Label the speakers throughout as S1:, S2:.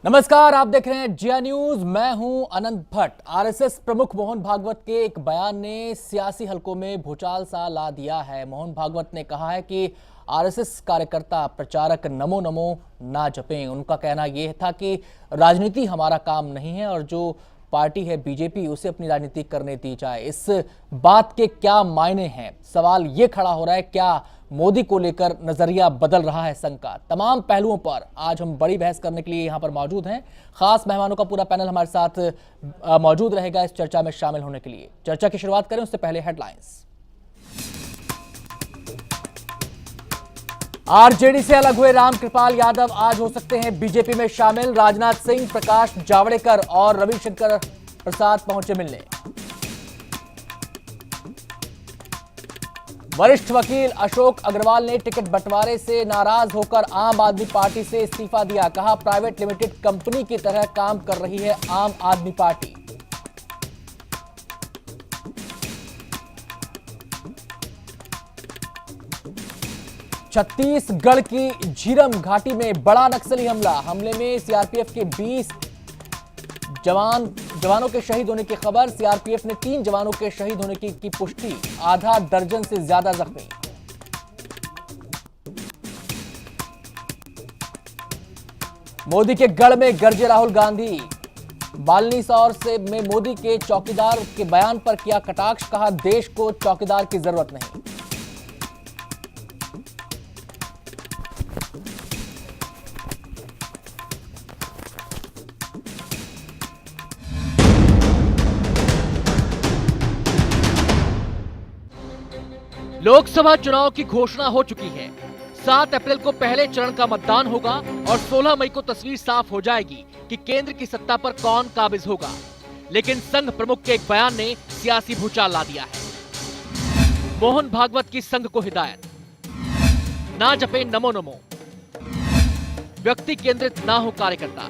S1: नमस्कार, आप देख रहे हैं जिया न्यूज। मैं हूं अनंत भट्ट। आरएसएस प्रमुख मोहन भागवत के एक बयान ने सियासी हलकों में भूचाल सा ला दिया है। मोहन भागवत ने कहा है कि आरएसएस कार्यकर्ता प्रचारक नमो नमो ना जपें। उनका कहना यह था कि राजनीति हमारा काम नहीं है और जो पार्टी है बीजेपी उसे अपनी राजनीति करने दी जाए। इस बात के क्या मायने हैं? सवाल ये खड़ा हो रहा है, क्या मोदी को लेकर नजरिया बदल रहा है संघ का? तमाम पहलुओं पर आज हम बड़ी बहस करने के लिए यहां पर मौजूद हैं। खास मेहमानों का पूरा पैनल हमारे साथ मौजूद रहेगा इस चर्चा में शामिल होने के लिए। चर्चा की शुरुआत करें उससे पहले हेडलाइंस। आरजेडी से अलग हुए रामकृपाल यादव आज हो सकते हैं बीजेपी में शामिल। राजनाथ सिंह, प्रकाश जावड़ेकर और रविशंकर प्रसाद पहुंचे मिलने। वरिष्ठ वकील अशोक अग्रवाल ने टिकट बंटवारे से नाराज होकर आम आदमी पार्टी से इस्तीफा दिया। कहा, प्राइवेट लिमिटेड कंपनी की तरह काम कर रही है आम आदमी पार्टी। छत्तीसगढ़ की झीरम घाटी में बड़ा नक्सली हमले में सीआरपीएफ के 20 जवानों के शहीद होने की खबर। सीआरपीएफ ने 3 जवानों के शहीद होने की पुष्टि। आधा दर्जन से ज्यादा जख्मी। मोदी के गढ़ में गरजे राहुल गांधी। बालनीसौर में मोदी के चौकीदार के बयान पर किया कटाक्ष। कहा, देश को चौकीदार की जरूरत नहीं।
S2: लोकसभा चुनाव की घोषणा हो चुकी है। 7 अप्रैल को पहले चरण का मतदान होगा और 16 मई को तस्वीर साफ हो जाएगी कि केंद्र की सत्ता पर कौन काबिज होगा। लेकिन संघ प्रमुख के एक बयान ने सियासी भूचाल ला दिया है। मोहन भागवत की संघ को हिदायत, ना जपे नमो नमो, व्यक्ति केंद्रित ना हो कार्यकर्ता।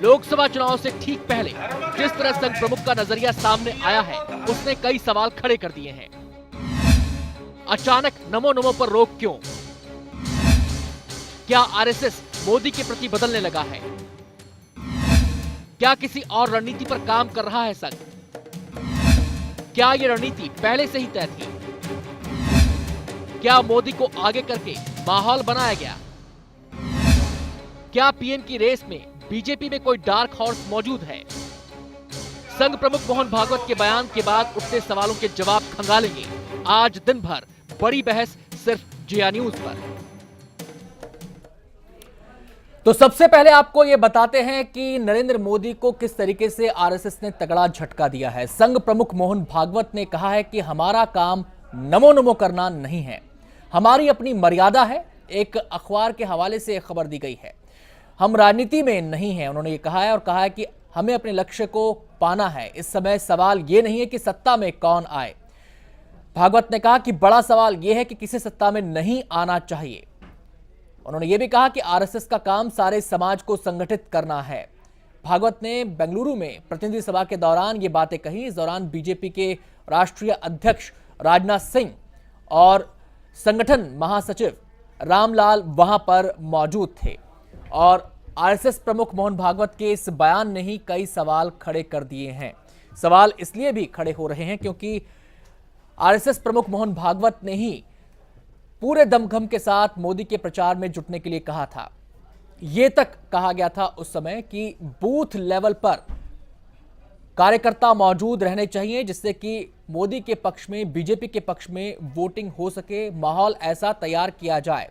S2: लोकसभा चुनाव से ठीक पहले जिस तरह संघ प्रमुख का नजरिया सामने आया है उसने कई सवाल खड़े कर दिए हैं। अचानक नमो नमो पर रोक क्यों? क्या आरएसएस मोदी के प्रति बदलने लगा है? क्या किसी और रणनीति पर काम कर रहा है संघ? क्या यह रणनीति पहले से ही तय थी? क्या मोदी को आगे करके माहौल बनाया गया? क्या पीएम की रेस में बीजेपी में कोई डार्क हॉर्स मौजूद है? संघ प्रमुख मोहन भागवत के बयान के बाद उठते सवालों के जवाब खंगालेंगे आज दिन भर बड़ी बहस सिर्फ जिया न्यूज पर।
S1: तो सबसे पहले आपको यह बताते हैं कि नरेंद्र मोदी को किस तरीके से आरएसएस ने तगड़ा झटका दिया है। संघ प्रमुख मोहन भागवत ने कहा है कि हमारा काम नमो नमो करना नहीं है, हमारी अपनी मर्यादा है। एक अखबार के हवाले से एक खबर दी गई है। हम राजनीति में नहीं हैं, उन्होंने ये कहा है। और कहा है कि हमें अपने लक्ष्य को पाना है। इस समय सवाल यह नहीं है कि सत्ता में कौन आए। भागवत ने कहा कि बड़ा सवाल यह है कि किसी सत्ता में नहीं आना चाहिए। उन्होंने यह भी कहा कि आरएसएस का काम सारे समाज को संगठित करना है। भागवत ने बेंगलुरु में प्रतिनिधि सभा के दौरान ये बातें कही। इस दौरान बीजेपी के राष्ट्रीय अध्यक्ष राजनाथ सिंह और संगठन महासचिव रामलाल वहां पर मौजूद थे। और आरएसएस प्रमुख मोहन भागवत के इस बयान ने ही कई सवाल खड़े कर दिए हैं। सवाल इसलिए भी खड़े हो रहे हैं क्योंकि आरएसएस प्रमुख मोहन भागवत ने ही पूरे दमखम के साथ मोदी के प्रचार में जुटने के लिए कहा था। यह तक कहा गया था उस समय कि बूथ लेवल पर कार्यकर्ता मौजूद रहने चाहिए जिससे कि मोदी के पक्ष में, बीजेपी के पक्ष में वोटिंग हो सके, माहौल ऐसा तैयार किया जाए।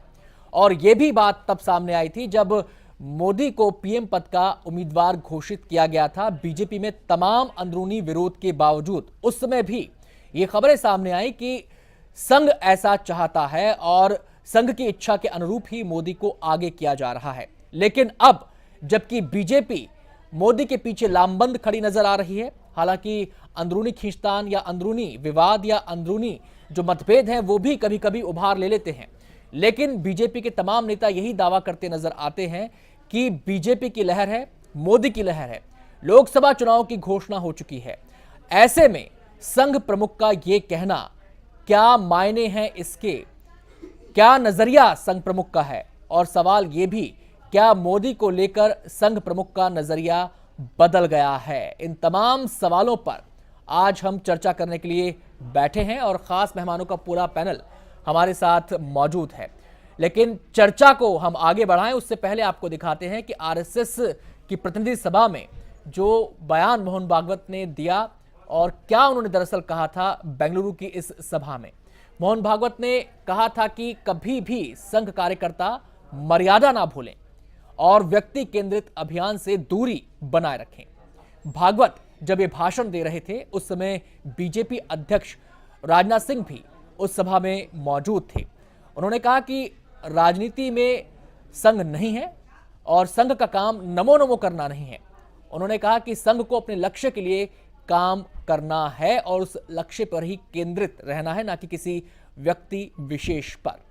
S1: और यह भी बात तब सामने आई थी जब मोदी को पीएम पद का उम्मीदवार घोषित किया गया था। बीजेपी में तमाम अंदरूनी विरोध के बावजूद उस समय भी ये खबरें सामने आई कि संघ ऐसा चाहता है और संघ की इच्छा के अनुरूप ही मोदी को आगे किया जा रहा है। लेकिन अब जबकि बीजेपी मोदी के पीछे लामबंद खड़ी नजर आ रही है, हालांकि अंदरूनी खींचतान या अंदरूनी विवाद या अंदरूनी जो मतभेद हैं वो भी कभी कभी उभार ले लेते हैं, लेकिन बीजेपी के तमाम नेता यही दावा करते नजर आते हैं कि बीजेपी की लहर है, मोदी की लहर है। लोकसभा चुनाव की घोषणा हो चुकी है। ऐसे में संघ प्रमुख का यह कहना, क्या मायने हैं इसके, क्या नजरिया संघ प्रमुख का है? और सवाल यह भी क्या मोदी को लेकर संघ प्रमुख का नजरिया बदल गया है? इन तमाम सवालों पर आज हम चर्चा करने के लिए बैठे हैं और खास मेहमानों का पूरा पैनल हमारे साथ मौजूद है। लेकिन चर्चा को हम आगे बढ़ाएं उससे पहले आपको दिखाते हैं कि आरएसएस की प्रतिनिधि सभा में जो बयान मोहन भागवत ने दिया और क्या उन्होंने दरअसल कहा था बेंगलुरु की इस सभा में। मोहन भागवत ने कहा था कि कभी भी संघ कार्यकर्ता मर्यादा ना भूलें और व्यक्ति केंद्रित अभियान से दूरी बनाए रखें। भागवत जब ये भाषण दे रहे थे उस समय बीजेपी अध्यक्ष राजनाथ सिंह भी उस सभा में मौजूद थे। उन्होंने कहा कि राजनीति में संघ नहीं है और संघ का काम नमो नमो करना नहीं है। उन्होंने कहा कि संघ को अपने लक्ष्य के लिए काम करना है और उस लक्ष्य पर ही केंद्रित रहना है, ना कि किसी व्यक्ति विशेष पर।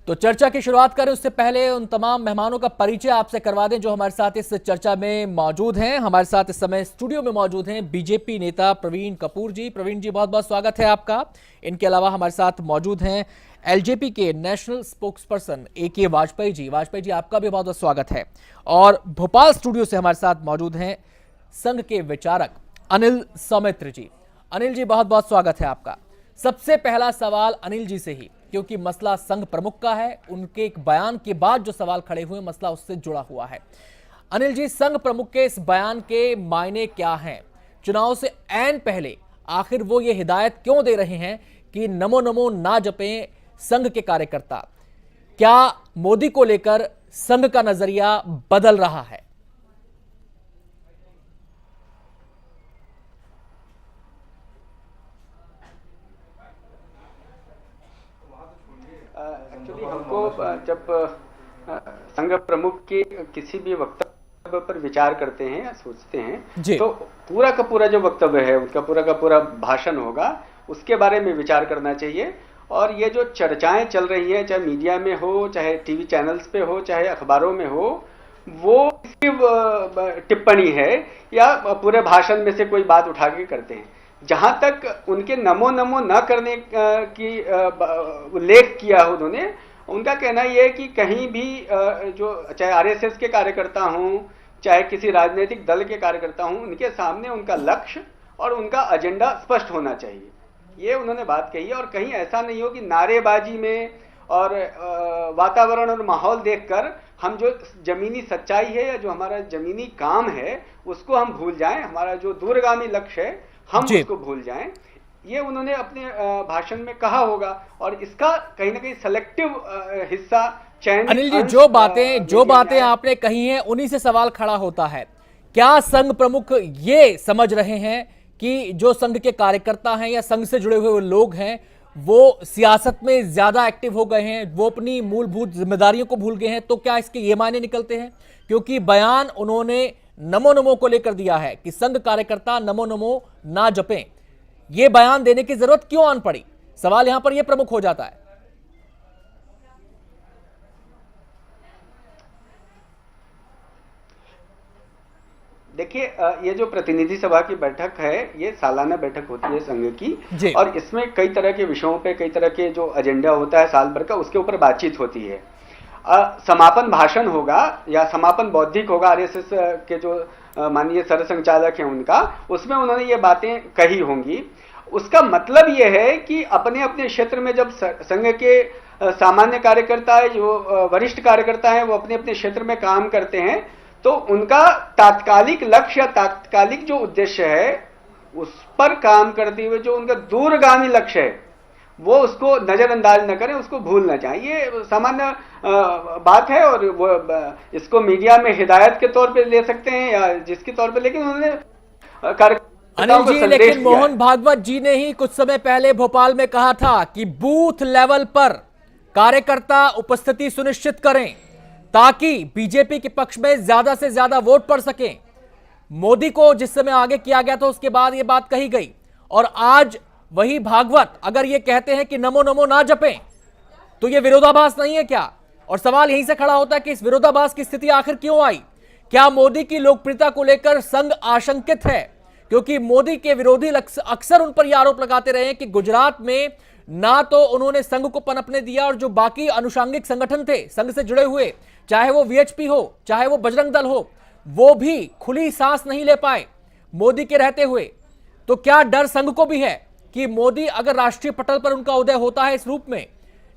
S1: तो चर्चा की शुरुआत करें उससे पहले उन तमाम मेहमानों का परिचय आपसे करवा दें जो हमारे साथ इस चर्चा में मौजूद हैं। हमारे साथ इस समय स्टूडियो में मौजूद हैं बीजेपी नेता प्रवीण कपूर जी। प्रवीण जी, बहुत बहुत स्वागत है आपका। इनके अलावा हमारे साथ मौजूद हैं एलजेपी के national spokesperson AK Vajpayee ji. Vajpayee ji, आपका भी बहुत बहुत स्वागत है। और भोपाल स्टूडियो से हमारे साथ मौजूद हैं संघ के विचारक अनिल सौमित्र जी। अनिल जी, बहुत बहुत स्वागत है आपका। सबसे पहला सवाल अनिल जी से ही, क्योंकि मसला संघ प्रमुख का है। उनके एक बयान के बाद जो सवाल खड़े हुए, मसला उससे जुड़ा हुआ है। अनिल जी, संघ प्रमुख के इस बयान के मायने क्या हैं? चुनाव से ऐन पहले आखिर वो ये हिदायत क्यों दे रहे हैं कि नमो नमो ना जपें संघ के कार्यकर्ता? क्या मोदी को लेकर संघ का नजरिया बदल रहा है?
S3: एक्चुअली हमको जब संघ प्रमुख के किसी भी वक्तव्य पर विचार करते हैं या सोचते हैं तो पूरा का पूरा जो वक्तव्य है, उनका पूरा का पूरा भाषण होगा, उसके बारे में विचार करना चाहिए। और ये जो चर्चाएं चल रही हैं, चाहे मीडिया में हो, चाहे टीवी चैनल्स पे हो, चाहे अखबारों में हो, वो टिप्पणी है या पूरे भाषण में से कोई बात उठा के करते हैं। जहां तक उनके नमो नमो न करने की उल्लेख किया हो उन्होंने, उनका कहना यह है कि कहीं भी जो चाहे आरएसएस के कार्यकर्ता हों, चाहे किसी राजनीतिक दल के कार्यकर्ता हों, उनके सामने उनका लक्ष्य और उनका एजेंडा स्पष्ट होना चाहिए। ये उन्होंने बात कही है। और कहीं ऐसा नहीं हो कि नारेबाजी में और वातावरण और माहौल देखकर हम जो जमीनी सच्चाई है या जो हमारा जमीनी काम है उसको हम भूल जाएं, हमारा जो दूरगामी लक्ष्य है हम उसको भूल जाएं। ये उन्होंने अपने भाषण में कहा होगा और इसका कहीं ना कहीं सेलेक्टिव हिस्सा चयन।
S1: अनिल जी, जो बातें आपने कही हैं उन्हीं से सवाल खड़ा होता है। क्या संघ प्रमुख ये समझ रहे हैं कि जो संघ के कार्यकर्ता हैं या संघ से जुड़े हुए लोग हैं वो सियासत में ज्यादा एक्टिव हो गए हैं, वो अपनी मूलभूत जिम्मेदारियों को भूल गए हैं? तो क्या इसके ये मायने निकलते हैं? क्योंकि बयान उन्होंने नमो नमो को लेकर दिया है कि संघ कार्यकर्ता नमो नमो ना जपें। यह बयान देने की जरूरत क्यों आन पड़ी? सवाल यहां पर यह प्रमुख हो जाता है।
S3: देखिए, ये जो प्रतिनिधि सभा की बैठक है, ये सालाना बैठक होती है संघ की, और इसमें कई तरह के विषयों पे, कई तरह के जो एजेंडा होता है साल भर का, उसके ऊपर बातचीत होती है। समापन भाषण होगा या समापन बौद्धिक होगा आरएसएस के जो माननीय सरसंघचालक हैं उनका, उसमें उन्होंने ये बातें कही होंगी। उसका मतलब ये है कि अपने अपने क्षेत्र में जब संघ के सामान्य कार्यकर्ता है, जो वरिष्ठ कार्यकर्ता हैं, वो अपने अपने क्षेत्र में काम करते हैं, तो उनका तात्कालिक लक्ष्य या तात्कालिक जो उद्देश्य है उस पर काम करते हुए जो उनका दूरगामी लक्ष्य है वो उसको नजरअंदाज न करें, उसको भूल न जाए। ये सामान्य बात है और वो इसको मीडिया में हिदायत के तौर पे ले सकते हैं या जिसके तौर पे, लेकिन उन्होंने
S1: अनिल जी, लेकिन मोहन भागवत जी ने ही कुछ समय पहले भोपाल में कहा था कि बूथ लेवल पर कार्यकर्ता उपस्थिति सुनिश्चित करें ताकि बीजेपी के पक्ष में ज्यादा से ज्यादा वोट पड़ सके। मोदी को जिस समय आगे किया गया था उसके बाद यह बात कही गई, और आज वही भागवत अगर ये कहते हैं कि नमो नमो ना जपें, तो ये विरोधाभास नहीं है क्या? और सवाल यहीं से खड़ा होता है कि इस विरोधाभास की स्थिति आखिर क्यों आई? क्या मोदी की लोकप्रियता को लेकर संघ आशंकित है? क्योंकि मोदी के विरोधी अक्सर उन पर यह आरोप लगाते रहे हैं कि गुजरात में ना तो उन्होंने संघ को पनपने दिया, और जो बाकी अनुषंगिक संगठन थे संघ से जुड़े हुए, चाहे वो वीएचपी हो चाहे वो बजरंग दल हो, वो भी खुली सांस नहीं ले पाए मोदी के रहते हुए। तो क्या डर संघ को भी है कि मोदी अगर राष्ट्रीय पटल पर उनका उदय होता है इस रूप में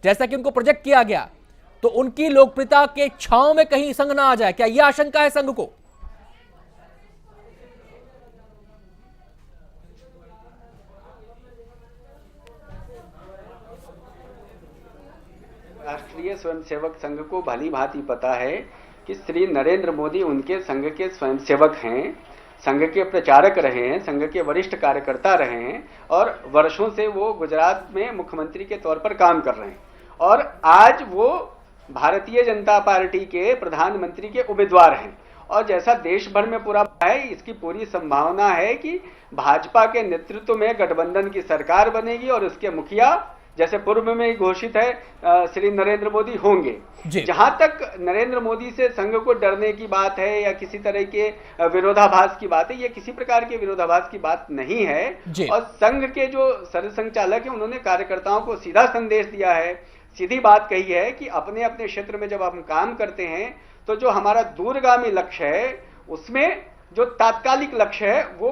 S1: जैसा कि उनको प्रोजेक्ट किया गया, तो उनकी लोकप्रियता के छांव में कहीं संघ ना आ जाए? क्या यह आशंका है संघ को?
S3: राष्ट्रीय स्वयंसेवक संघ को भली भांति पता है कि श्री नरेंद्र मोदी उनके संघ के स्वयंसेवक हैं, संघ के प्रचारक रहे हैं, संघ के वरिष्ठ कार्यकर्ता रहे हैं, और वर्षों से वो गुजरात में मुख्यमंत्री के तौर पर काम कर रहे हैं, और आज वो भारतीय जनता पार्टी के प्रधानमंत्री के उम्मीदवार हैं। और जैसा देश भर में पूरा है, इसकी पूरी संभावना है कि भाजपा के नेतृत्व में गठबंधन की सरकार बनेगी और उसके मुखिया जैसे पूर्व में ही घोषित है श्री नरेंद्र मोदी होंगे। जहां तक नरेंद्र मोदी से संघ को डरने की बात है या किसी तरह के विरोधाभास की बात है, ये किसी प्रकार के विरोधाभास की बात नहीं है। और संघ के जो सरसंघचालक है उन्होंने कार्यकर्ताओं को सीधा संदेश दिया है, सीधी बात कही है कि अपने अपने क्षेत्र में जब हम काम करते हैं तो जो हमारा दूरगामी लक्ष्य है उसमें जो तात्कालिक लक्ष्य है वो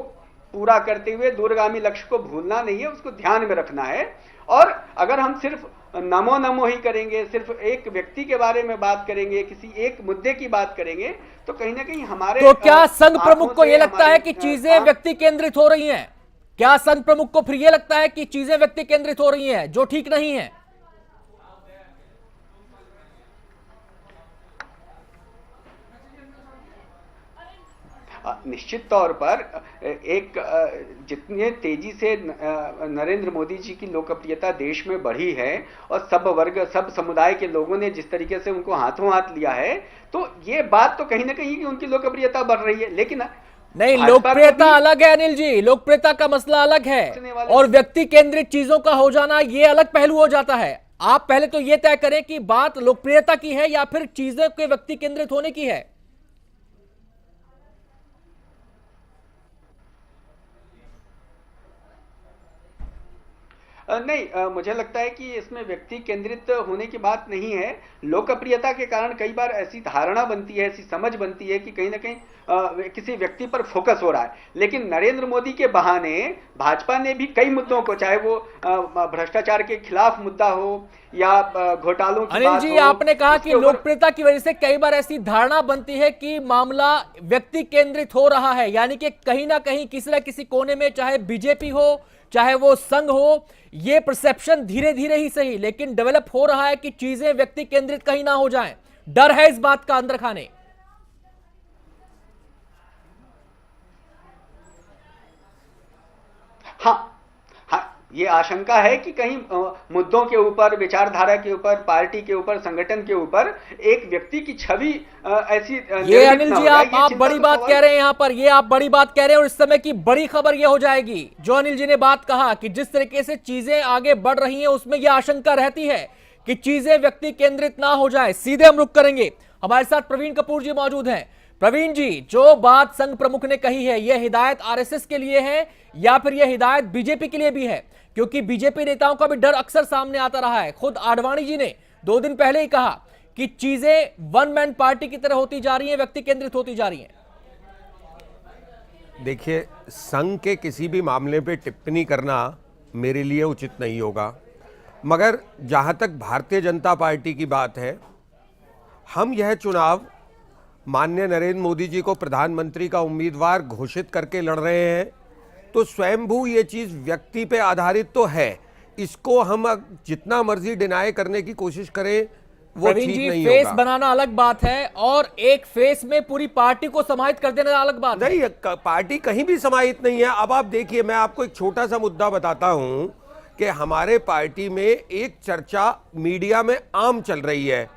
S3: पूरा करते हुए दूरगामी लक्ष्य को भूलना नहीं है, उसको ध्यान में रखना है। और अगर हम सिर्फ नमो नमो ही करेंगे, सिर्फ एक व्यक्ति के बारे में बात करेंगे, किसी एक मुद्दे की बात करेंगे, तो कहीं ना कहीं हमारे
S1: तो क्या संघ प्रमुख को यह लगता है कि चीजें व्यक्ति केंद्रित हो रही हैं? क्या संघ प्रमुख को फिर यह लगता है कि चीजें व्यक्ति केंद्रित हो रही हैं जो ठीक नहीं है?
S3: निश्चित तौर पर एक जितने तेजी से नरेंद्र मोदी जी की लोकप्रियता देश में बढ़ी है और सब वर्ग सब समुदाय के लोगों ने जिस तरीके से उनको हाथों हाथ लिया है, तो ये बात तो कहीं ना कहीं कि उनकी लोकप्रियता बढ़ रही है। लेकिन
S1: नहीं, लोकप्रियता अलग है अनिल जी, लोकप्रियता का मसला अलग है और व्यक्ति केंद्रित चीजों का हो जाना ये अलग पहलू हो जाता है। आप पहले तो ये तय करें कि बात लोकप्रियता की है या फिर चीजों के व्यक्ति केंद्रित होने की है।
S3: नहीं, मुझे लगता है कि इसमें व्यक्ति केंद्रित होने की बात नहीं है। लोकप्रियता के कारण कई बार ऐसी धारणा बनती है, ऐसी समझ बनती है कि कहीं ना कहीं किसी व्यक्ति पर फोकस हो रहा है। लेकिन नरेंद्र मोदी के बहाने भाजपा ने भी कई मुद्दों को, चाहे वो भ्रष्टाचार के खिलाफ मुद्दा हो या घोटालों की
S1: अनिल जी, आपने कहा कि लोकप्रियता की वजह से कई बार ऐसी धारणा बनती है कि मामला व्यक्ति केंद्रित हो रहा है, यानी कि कहीं ना कहीं किसी न किसी कोने में, चाहे बीजेपी हो चाहे वो संघ हो, ये परसेप्शन धीरे धीरे ही सही लेकिन डेवलप हो रहा है कि चीजें व्यक्ति केंद्रित कहीं ना हो जाएं। डर है इस बात का अंदर खाने?
S3: हाँ, ये आशंका है कि कहीं मुद्दों के ऊपर, विचारधारा के ऊपर, पार्टी के ऊपर, संगठन के ऊपर एक व्यक्ति की छवि ऐसी
S1: ये अनिल जी आप बड़ी बात कह रहे हैं यहाँ पर, ये आप बड़ी बात कह रहे हैं और इस समय की बड़ी खबर ये हो जाएगी जो अनिल जी ने बात कहा कि जिस तरीके से चीजें आगे बढ़ रही हैं उसमें यह आशंका रहती है कि चीजें व्यक्ति केंद्रित ना हो जाए। सीधे हम रुख करेंगे, हमारे साथ प्रवीण कपूर जी मौजूद हैं। प्रवीण जी, जो बात संघ प्रमुख ने कही है यह हिदायत आरएसएस के लिए है या फिर यह हिदायत बीजेपी के लिए भी है? क्योंकि बीजेपी नेताओं का भी डर अक्सर सामने आता रहा है। खुद आडवाणी जी ने 2 दिन पहले ही कहा कि चीजें वन मैन पार्टी की तरह होती जा रही हैं, व्यक्ति केंद्रित होती जा रही हैं।
S4: देखिए, संघ के किसी भी मामले पे टिप्पणी करना मेरे लिए उचित नहीं होगा, मगर जहां तक भारतीय जनता पार्टी की बात है, हम यह चुनाव माननीय नरेंद्र मोदी जी को प्रधानमंत्री का उम्मीदवार घोषित करके लड़ रहे हैं, तो स्वयंभू ये चीज़ व्यक्ति पे आधारित तो है। इसको हम जितना मर्जी डिनाई करने की कोशिश करें वो ठीक नहीं होगा।
S1: फेस बनाना अलग बात है और एक फेस में पूरी पार्टी को समाहित कर देना अलग बात
S4: नहीं है। पार्टी कहीं भी समाहित नहीं है। अब आप देखिए, मैं आपको एक छोटा सा मुद्दा बताता हूं कि हमारे पार्टी में एक चर्चा मीडिया में आम चल रही है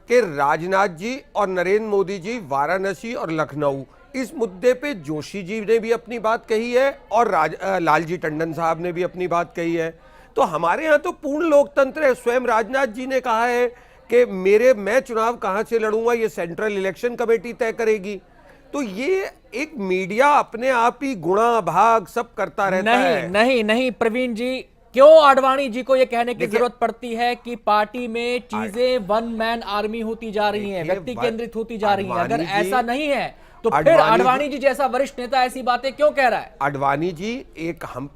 S4: कि राजनाथ जी और नरेंद्र मोदी जी वाराणसी और लखनऊ, इस मुद्दे पे जोशी जी ने भी अपनी बात कही है और लालजी टंडन साहब ने भी अपनी बात कही है। तो हमारे यहाँ तो पूर्ण लोकतंत्र है। स्वयं राजनाथ जी ने कहा है कि मैं चुनाव कहाँ से लड़ूंगा ये सेंट्रल इलेक्शन कमेटी तय करेगी। तो ये एक मीडिया अपने आप ही गुणा भाग सब करता रहता है।
S1: नहीं प्रवीण जी, क्यों आडवाणी जी को यह कहने की जरूरत पड़ती है कि पार्टी में चीजें वन मैन आर्मी होती जा रही हैं, व्यक्ति केंद्रित होती जा रही हैं? अगर ऐसा नहीं है तो फिर आडवाणी जी जैसा वरिष्ठ नेता ऐसी बातें क्यों कह रहा है?
S4: आडवाणी जी एक हम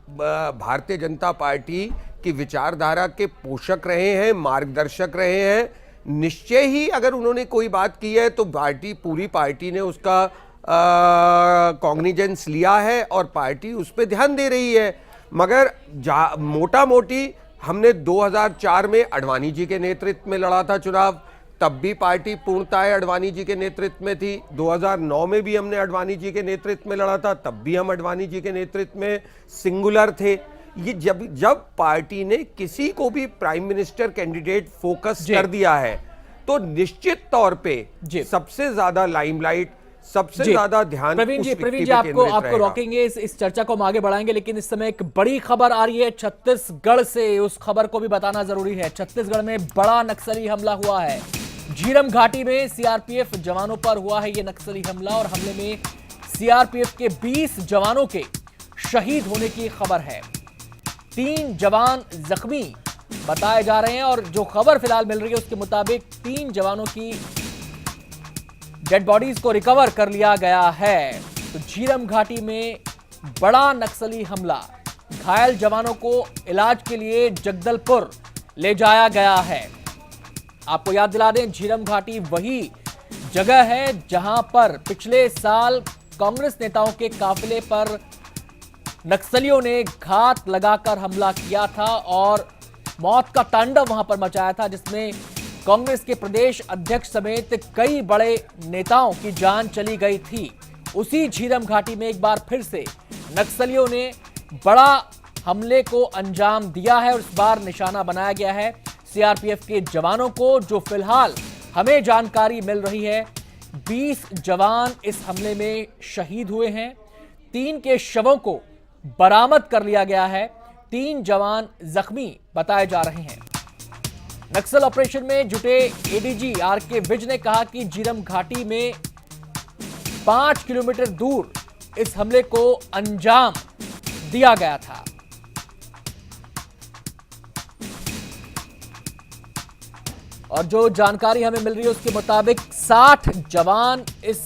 S4: भारतीय जनता पार्टी की विचारधारा के पोषक रहे हैं, मार्गदर्शक रहे हैं। निश्चय ही अगर उन्होंने कोई बात की है तो पूरी पार्टी ने उसका कॉग्निजेंस लिया है और पार्टी उस पर ध्यान दे रही है। मगर मोटा मोटी हमने 2004 में आडवाणी जी के नेतृत्व में लड़ा था चुनाव, तब भी पार्टी पूर्णतः आडवाणी जी के नेतृत्व में थी। 2009 में भी हमने आडवाणी जी के नेतृत्व में लड़ा था, तब भी हम आडवाणी जी के नेतृत्व में सिंगुलर थे। ये जब पार्टी ने किसी को भी प्राइम मिनिस्टर कैंडिडेट फोकस कर दिया है तो निश्चित तौर पे सबसे ज्यादा लाइमलाइट, सबसे ज्यादा ध्यान
S1: प्रवीण जी आपको रोकेंगे, इस चर्चा को हम आगे बढ़ाएंगे, लेकिन इस समय एक बड़ी खबर आ रही है छत्तीसगढ़ से, उस खबर को भी बताना जरूरी है। छत्तीसगढ़ में बड़ा नक्सली हमला हुआ है। झीरम घाटी में सीआरपीएफ जवानों पर हुआ है यह नक्सली हमला और हमले में सीआरपीएफ के 20 जवानों के शहीद होने की खबर है। 3 जवान जख्मी बताए जा रहे हैं और जो खबर फिलहाल मिल रही है उसके मुताबिक 3 जवानों की डेड बॉडीज को रिकवर कर लिया गया है। तो झीरम घाटी में बड़ा नक्सली हमला, घायल जवानों को इलाज के लिए जगदलपुर ले जाया गया है। आपको याद दिला दें, झीरम घाटी वही जगह है जहां पर पिछले साल कांग्रेस नेताओं के काफिले पर नक्सलियों ने घात लगाकर हमला किया था और मौत का तांडव वहां पर मचाया था, जिसमें कांग्रेस के प्रदेश अध्यक्ष समेत कई बड़े नेताओं की जान चली गई थी। उसी झीरम घाटी में एक बार फिर से नक्सलियों ने बड़ा हमले को अंजाम दिया है और इस बार निशाना बनाया गया है सीआरपीएफ के जवानों को, जो फिलहाल हमें जानकारी मिल रही है 20 जवान इस हमले में शहीद हुए हैं। 3 के शवों को बरामद कर लिया गया है, 3 जवान जख्मी बताए जा रहे हैं। नक्सल ऑपरेशन में जुटे एडीजी आरके विज ने कहा कि झीरम घाटी में 5 किलोमीटर दूर इस हमले को अंजाम दिया गया था। और जो जानकारी हमें मिल रही है उसके मुताबिक 60 जवान इस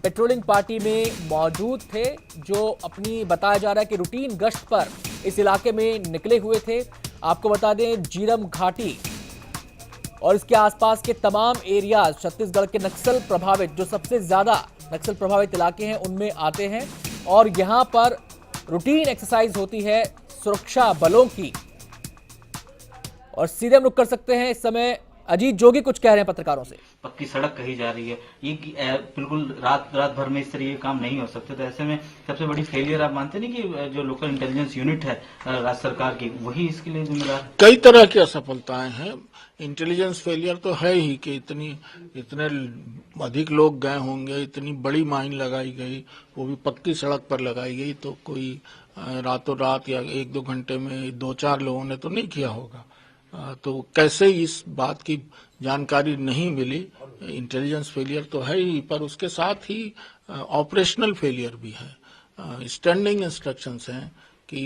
S1: पेट्रोलिंग पार्टी में मौजूद थे, जो अपनी बताया जा रहा है कि रूटीन गश्त पर इस इलाके में निकले हुए थे। आपको बता दें, झीरम घाटी और इसके आसपास के तमाम एरियाज छत्तीसगढ़ के नक्सल प्रभावित, जो सबसे ज्यादा नक्सल प्रभावित इलाके हैं, उनमें आते हैं और यहां पर रूटीन एक्सरसाइज होती है सुरक्षा बलों की। और सीधे हम रुक कर सकते हैं, इस समय अजीत जोगी कुछ कह रहे हैं पत्रकारों से।
S5: पक्की सड़क कही जा रही है, ये बिल्कुल रात भर में इस तरह ये काम नहीं हो सकते। तो ऐसे में सबसे बड़ी फेलियर आप मानते नहीं कि जो लोकल इंटेलिजेंस यूनिट है राज्य सरकार की, वही इसके लिए जिम्मेदार है?
S6: कई तरह की असफलताएं हैं। इंटेलिजेंस फेलियर तो है ही कि इतने अधिक लोग गए होंगे, इतनी बड़ी माइन लगाई गई, वो भी पक्की सड़क पर लगाई गई, तो कोई रातों रात या 1-2 घंटे में 2-4 लोगों ने तो नहीं किया होगा। तो कैसे इस बात की जानकारी नहीं मिली? इंटेलिजेंस फेलियर तो है ही, पर उसके साथ ही ऑपरेशनल फेलियर भी है। स्टैंडिंग इंस्ट्रक्शंस हैं कि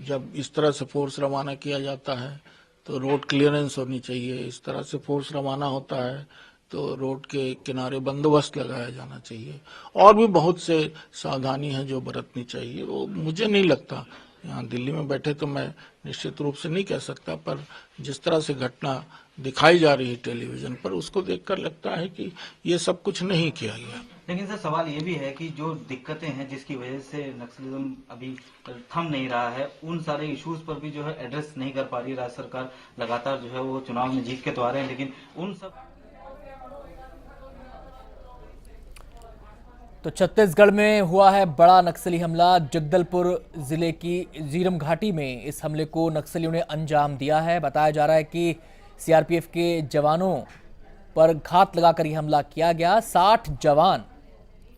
S6: जब इस तरह से फोर्स रवाना किया जाता है तो रोड क्लियरेंस होनी चाहिए, इस तरह से फोर्स रवाना होता है तो रोड के किनारे बंदोबस्त लगाया जाना चाहिए, और भी बहुत से सावधानी है जो बरतनी चाहिए। वो मुझे नहीं लगता, यहाँ दिल्ली में बैठे तो मैं निश्चित रूप से नहीं कह सकता, पर जिस तरह से घटना दिखाई जा रही है टेलीविजन पर, उसको देखकर लगता है कि ये सब कुछ नहीं किया गया।
S5: लेकिन सर सवाल ये भी है कि जो दिक्कतें हैं जिसकी वजह से नक्सलिज्म अभी थम नहीं रहा है, उन सारे इश्यूज पर भी जो है एड्रेस नहीं कर पा रही राज्य सरकार। लगातार जो है वो चुनाव में जीत के तो आ रहे हैं, लेकिन उन सब।
S1: तो छत्तीसगढ़ में हुआ है बड़ा नक्सली हमला। जगदलपुर जिले की झीरम घाटी में इस हमले को नक्सलियों ने अंजाम दिया है। बताया जा रहा है कि सीआरपीएफ के जवानों पर घात लगाकर यह हमला किया गया। 60 जवान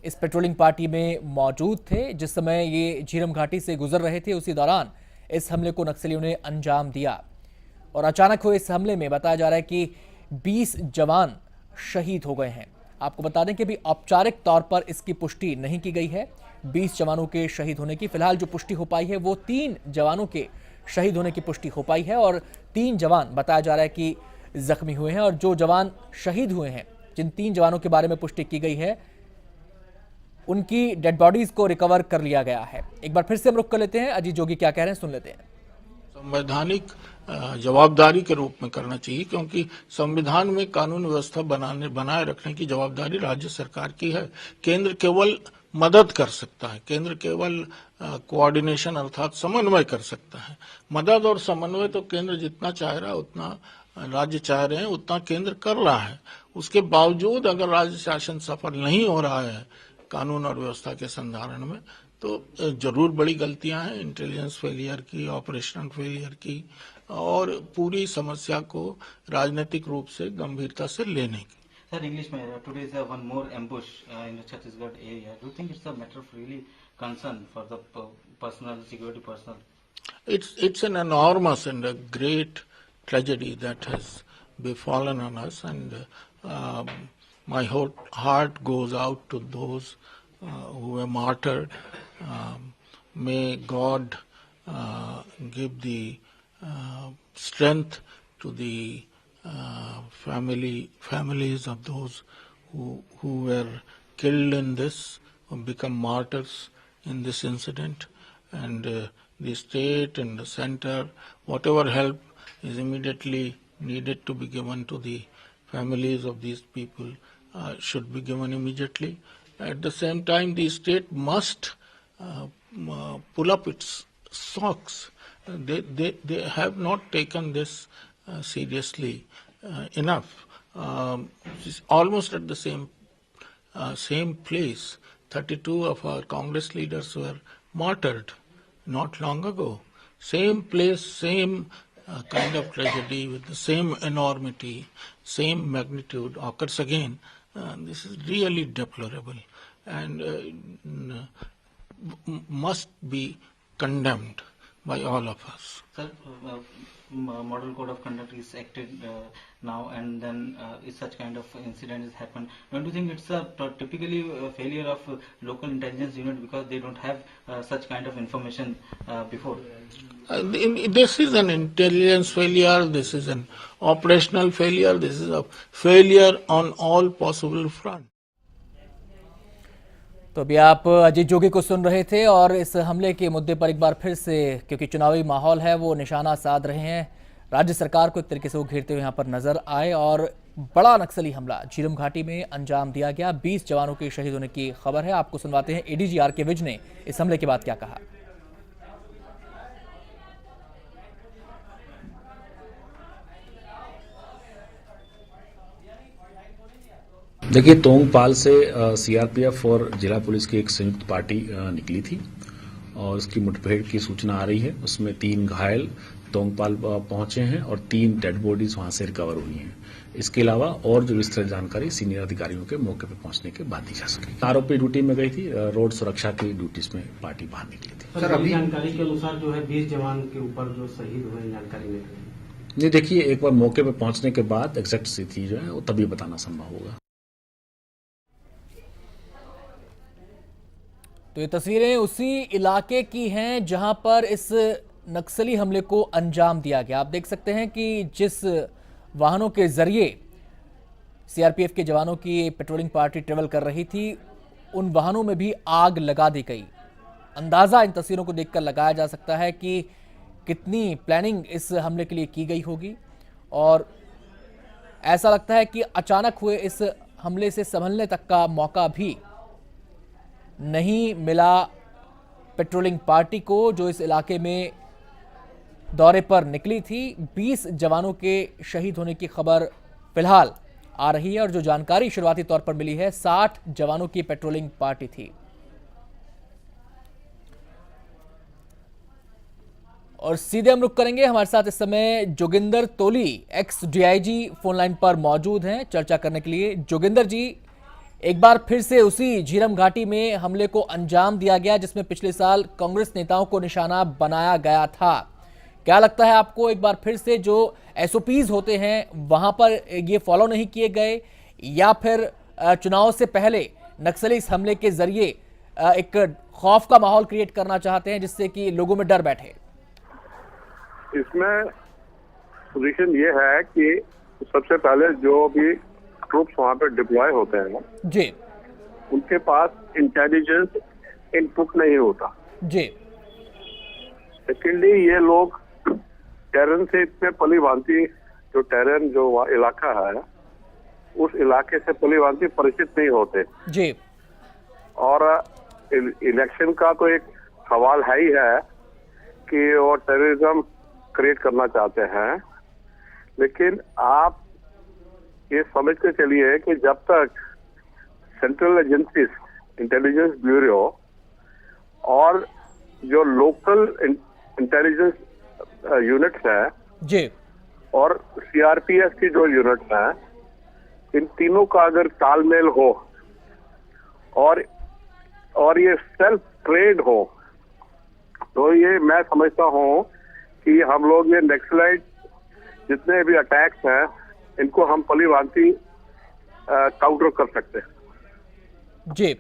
S1: इस पेट्रोलिंग पार्टी में मौजूद थे जिस समय ये झीरम घाटी से गुजर रहे थे। उसी दौरान इस हमले को नक्सलियों ने अंजाम दिया और अचानक हुए इस हमले में बताया जा रहा है कि 20 जवान शहीद हो गए हैं। आपको बता दें कि अभी औपचारिक तौर पर इसकी पुष्टि नहीं की गई है 20 जवानों के शहीद होने की। फिलहाल जो पुष्टि हो पाई है वो 3 जवानों के शहीद होने की पुष्टि हो पाई है और 3 जवान बताया जा रहा है कि जख्मी हुए हैं। और जो जवान शहीद हुए हैं, जिन 3 जवानों के बारे में पुष्टि की गई है, उनकी डेड बॉडीज को रिकवर कर लिया गया है। एक बार फिर से हम रुख कर लेते हैं, अजीत जोगी क्या कह रहे हैं सुन लेते हैं।
S6: संवैधानिक जवाबदारी के रूप में करना चाहिए, क्योंकि संविधान में कानून व्यवस्था बनाए रखने की जवाबदारी राज्य सरकार की है। केंद्र केवल मदद कर सकता है, केंद्र केवल कोऑर्डिनेशन अर्थात समन्वय कर सकता है। मदद और समन्वय तो केंद्र जितना चाह रहा है उतना राज्य चाह रहे हैं, उतना केंद्र कर रहा है। उसके बावजूद अगर राज्य शासन सफल नहीं हो रहा है कानून और व्यवस्था के संधारण में, तो जरूर बड़ी गलतियां हैं इंटेलिजेंस फेलियर की, ऑपरेशनल फेलियर की, और पूरी समस्या को राजनीतिक रूप से गंभीरता से लेने की।
S5: Sir, English में today is one more ambush in the Chhattisgarh area. Do you think it's a matter of really concern for the personal security personnel?
S6: It's an enormous and a great tragedy that has befallen on us, and my whole heart goes out to those who were martyred. May God give the strength to the families of those who were killed in this, who become martyrs in this incident, and the state and the center, whatever help is immediately needed to be given to the families of these people should be given immediately. At the same time, the state must pull up its socks. They have not taken this seriously enough. It's almost at the same place. 32 of our Congress leaders were martyred not long ago. Same place, same kind of tragedy with the same enormity, same magnitude occurs again. This is really deplorable and must be condemned by all of us.
S5: Sir, Model Code of Conduct is acted now, and then if such kind of incident has happened, don't you think it's typically a failure of local intelligence unit because they don't have such kind of information before?
S6: This is an intelligence failure, this is an operational failure, this is a failure on all possible fronts.
S1: तो अभी आप अजीत जोगी को सुन रहे थे और इस हमले के मुद्दे पर एक बार फिर से, क्योंकि चुनावी माहौल है, वो निशाना साध रहे हैं राज्य सरकार को, एक तरीके से वो घेरते हुए यहाँ पर नजर आए। और बड़ा नक्सली हमला झीरम घाटी में अंजाम दिया गया, 20 जवानों के शहीद होने की खबर है। आपको सुनवाते हैं एडीजी आर.के. विज ने इस हमले के बाद क्या कहा।
S7: देखिए, तोंगपाल से सीआरपीएफ और जिला पुलिस की एक संयुक्त पार्टी निकली थी और उसकी मुठभेड़ की सूचना आ रही है। उसमें 3 घायल तोंगपाल पहुंचे हैं और 3 डेड बॉडीज वहां से रिकवर हुई हैं। इसके अलावा और जो विस्तृत जानकारी सीनियर अधिकारियों के मौके पर पहुंचने के बाद दी जा सकेगी। आरोपी ड्यूटी में गई थी, रोड सुरक्षा की ड्यूटीज में पार्टी बाहर निकली थी।
S8: सर, अभी जानकारी के अनुसार जो है 20 जवान के ऊपर जो शहीद हुए जानकारी मिल रही है।
S7: नहीं, देखिए, एक बार मौके पर पहुंचने के बाद एग्जैक्ट स्थिति जो है वो तभी बताना संभव होगा।
S1: तो ये तस्वीरें उसी इलाके की हैं जहां पर इस नक्सली हमले को अंजाम दिया गया। आप देख सकते हैं कि जिस वाहनों के जरिए सीआरपीएफ के जवानों की पेट्रोलिंग पार्टी ट्रेवल कर रही थी, उन वाहनों में भी आग लगा दी गई। अंदाजा इन तस्वीरों को देखकर लगाया जा सकता है कि कितनी प्लानिंग इस हमले के लिए की गई होगी। और ऐसा लगता है कि अचानक हुए इस हमले से संभलने तक का मौका भी नहीं मिला पेट्रोलिंग पार्टी को, जो इस इलाके में दौरे पर निकली थी। 20 जवानों के शहीद होने की खबर फिलहाल आ रही है और जो जानकारी शुरुआती तौर पर मिली है, 60 जवानों की पेट्रोलिंग पार्टी थी। और सीधे हम रुक करेंगे, हमारे साथ इस समय जोगिंदर तोली एक्स डीआईजी फोन लाइन पर मौजूद हैं चर्चा करने के लिए। जोगिंदर जी, एक बार फिर से उसी झीरम घाटी में हमले को अंजाम दिया गया जिसमें पिछले साल कांग्रेस नेताओं को निशाना बनाया गया था। क्या लगता है आपको, एक बार फिर से जो एसओपीज होते हैं वहां पर ये फॉलो नहीं किए गए, या फिर चुनाव से पहले नक्सली इस हमले के जरिए एक खौफ का माहौल क्रिएट करना चाहते हैं जिससे कि लोगों में डर बैठे?
S9: इसमें पोजीशन ये है कि सबसे पहले जो भी ट्रूप्स वहां पे डिप्लॉय होते हैं ना
S1: जी,
S9: उनके पास इंटेलिजेंस इनपुट नहीं होता
S1: जी,
S9: सेकेंडली ये लोग टेरन से इतने पली भांति जो टेरन जो इलाका है उस इलाके से पली भांति परिचित नहीं होते
S1: जी।
S9: और इलेक्शन का तो एक सवाल है ही है कि वो टेररिज्म क्रिएट करना चाहते हैं, लेकिन आप ये समझ के चलिए कि जब तक सेंट्रल एजेंसीज, इंटेलिजेंस ब्यूरो और जो लोकल इंटेलिजेंस यूनिट्स हैं
S1: जी,
S9: और सीआरपीएफ की जो यूनिट्स हैं, इन तीनों का अगर तालमेल हो और ये सेल्फ ट्रेड हो तो ये मैं समझता हूँ कि हम लोग ये नक्सलाइट जितने भी अटैक्स हैं इनको हम पली भांति काउंटर कर सकते हैं।
S1: जी।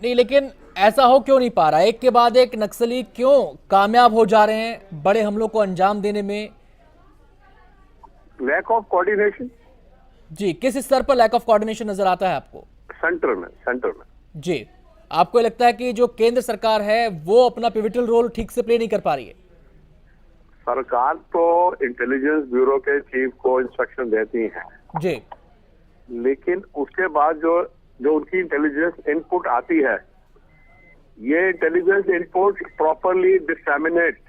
S1: नहीं, लेकिन ऐसा हो क्यों नहीं पा रहा? एक के बाद एक नक्सली क्यों कामयाब हो जा रहे हैं बड़े हमलों को अंजाम देने में?
S9: Lack of coordination.
S1: जी, किस स्तर पर लैक ऑफ कोऑर्डिनेशन नजर आता है आपको?
S9: सेंटर में।
S1: जी, आपको लगता है कि जो केंद्र सरकार है वो अपना पिवटल रोल ठीक से प्ले नहीं कर पा रही है?
S9: सरकार तो इंटेलिजेंस ब्यूरो के चीफ को इंस्ट्रक्शन देती है
S1: जी,
S9: लेकिन उसके बाद जो उनकी इंटेलिजेंस इनपुट आती है, ये इंटेलिजेंस इनपुट प्रॉपरली डिसमिनेट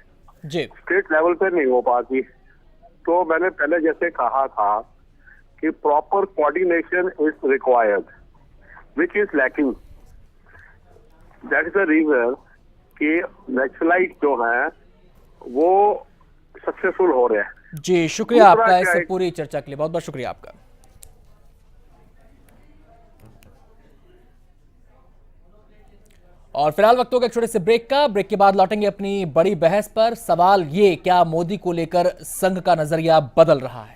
S1: जी,
S9: स्टेट लेवल पे नहीं हो पाती। तो मैंने पहले जैसे कहा था कि proper coordination is required, which is lacking. That is the reason कि नक्सलाइट जो है वो सक्सेसफुल हो रहे हैं।
S1: जी, शुक्रिया
S9: दूसरा
S1: आपका
S9: क्या
S1: इस
S9: है?
S1: पूरी चर्चा के लिए बहुत बहुत शुक्रिया आपका। और फिलहाल वक्त होगा एक छोटे से ब्रेक का। ब्रेक के बाद लौटेंगे अपनी बड़ी बहस पर। सवाल ये, क्या मोदी को लेकर संघ का नजरिया बदल रहा है?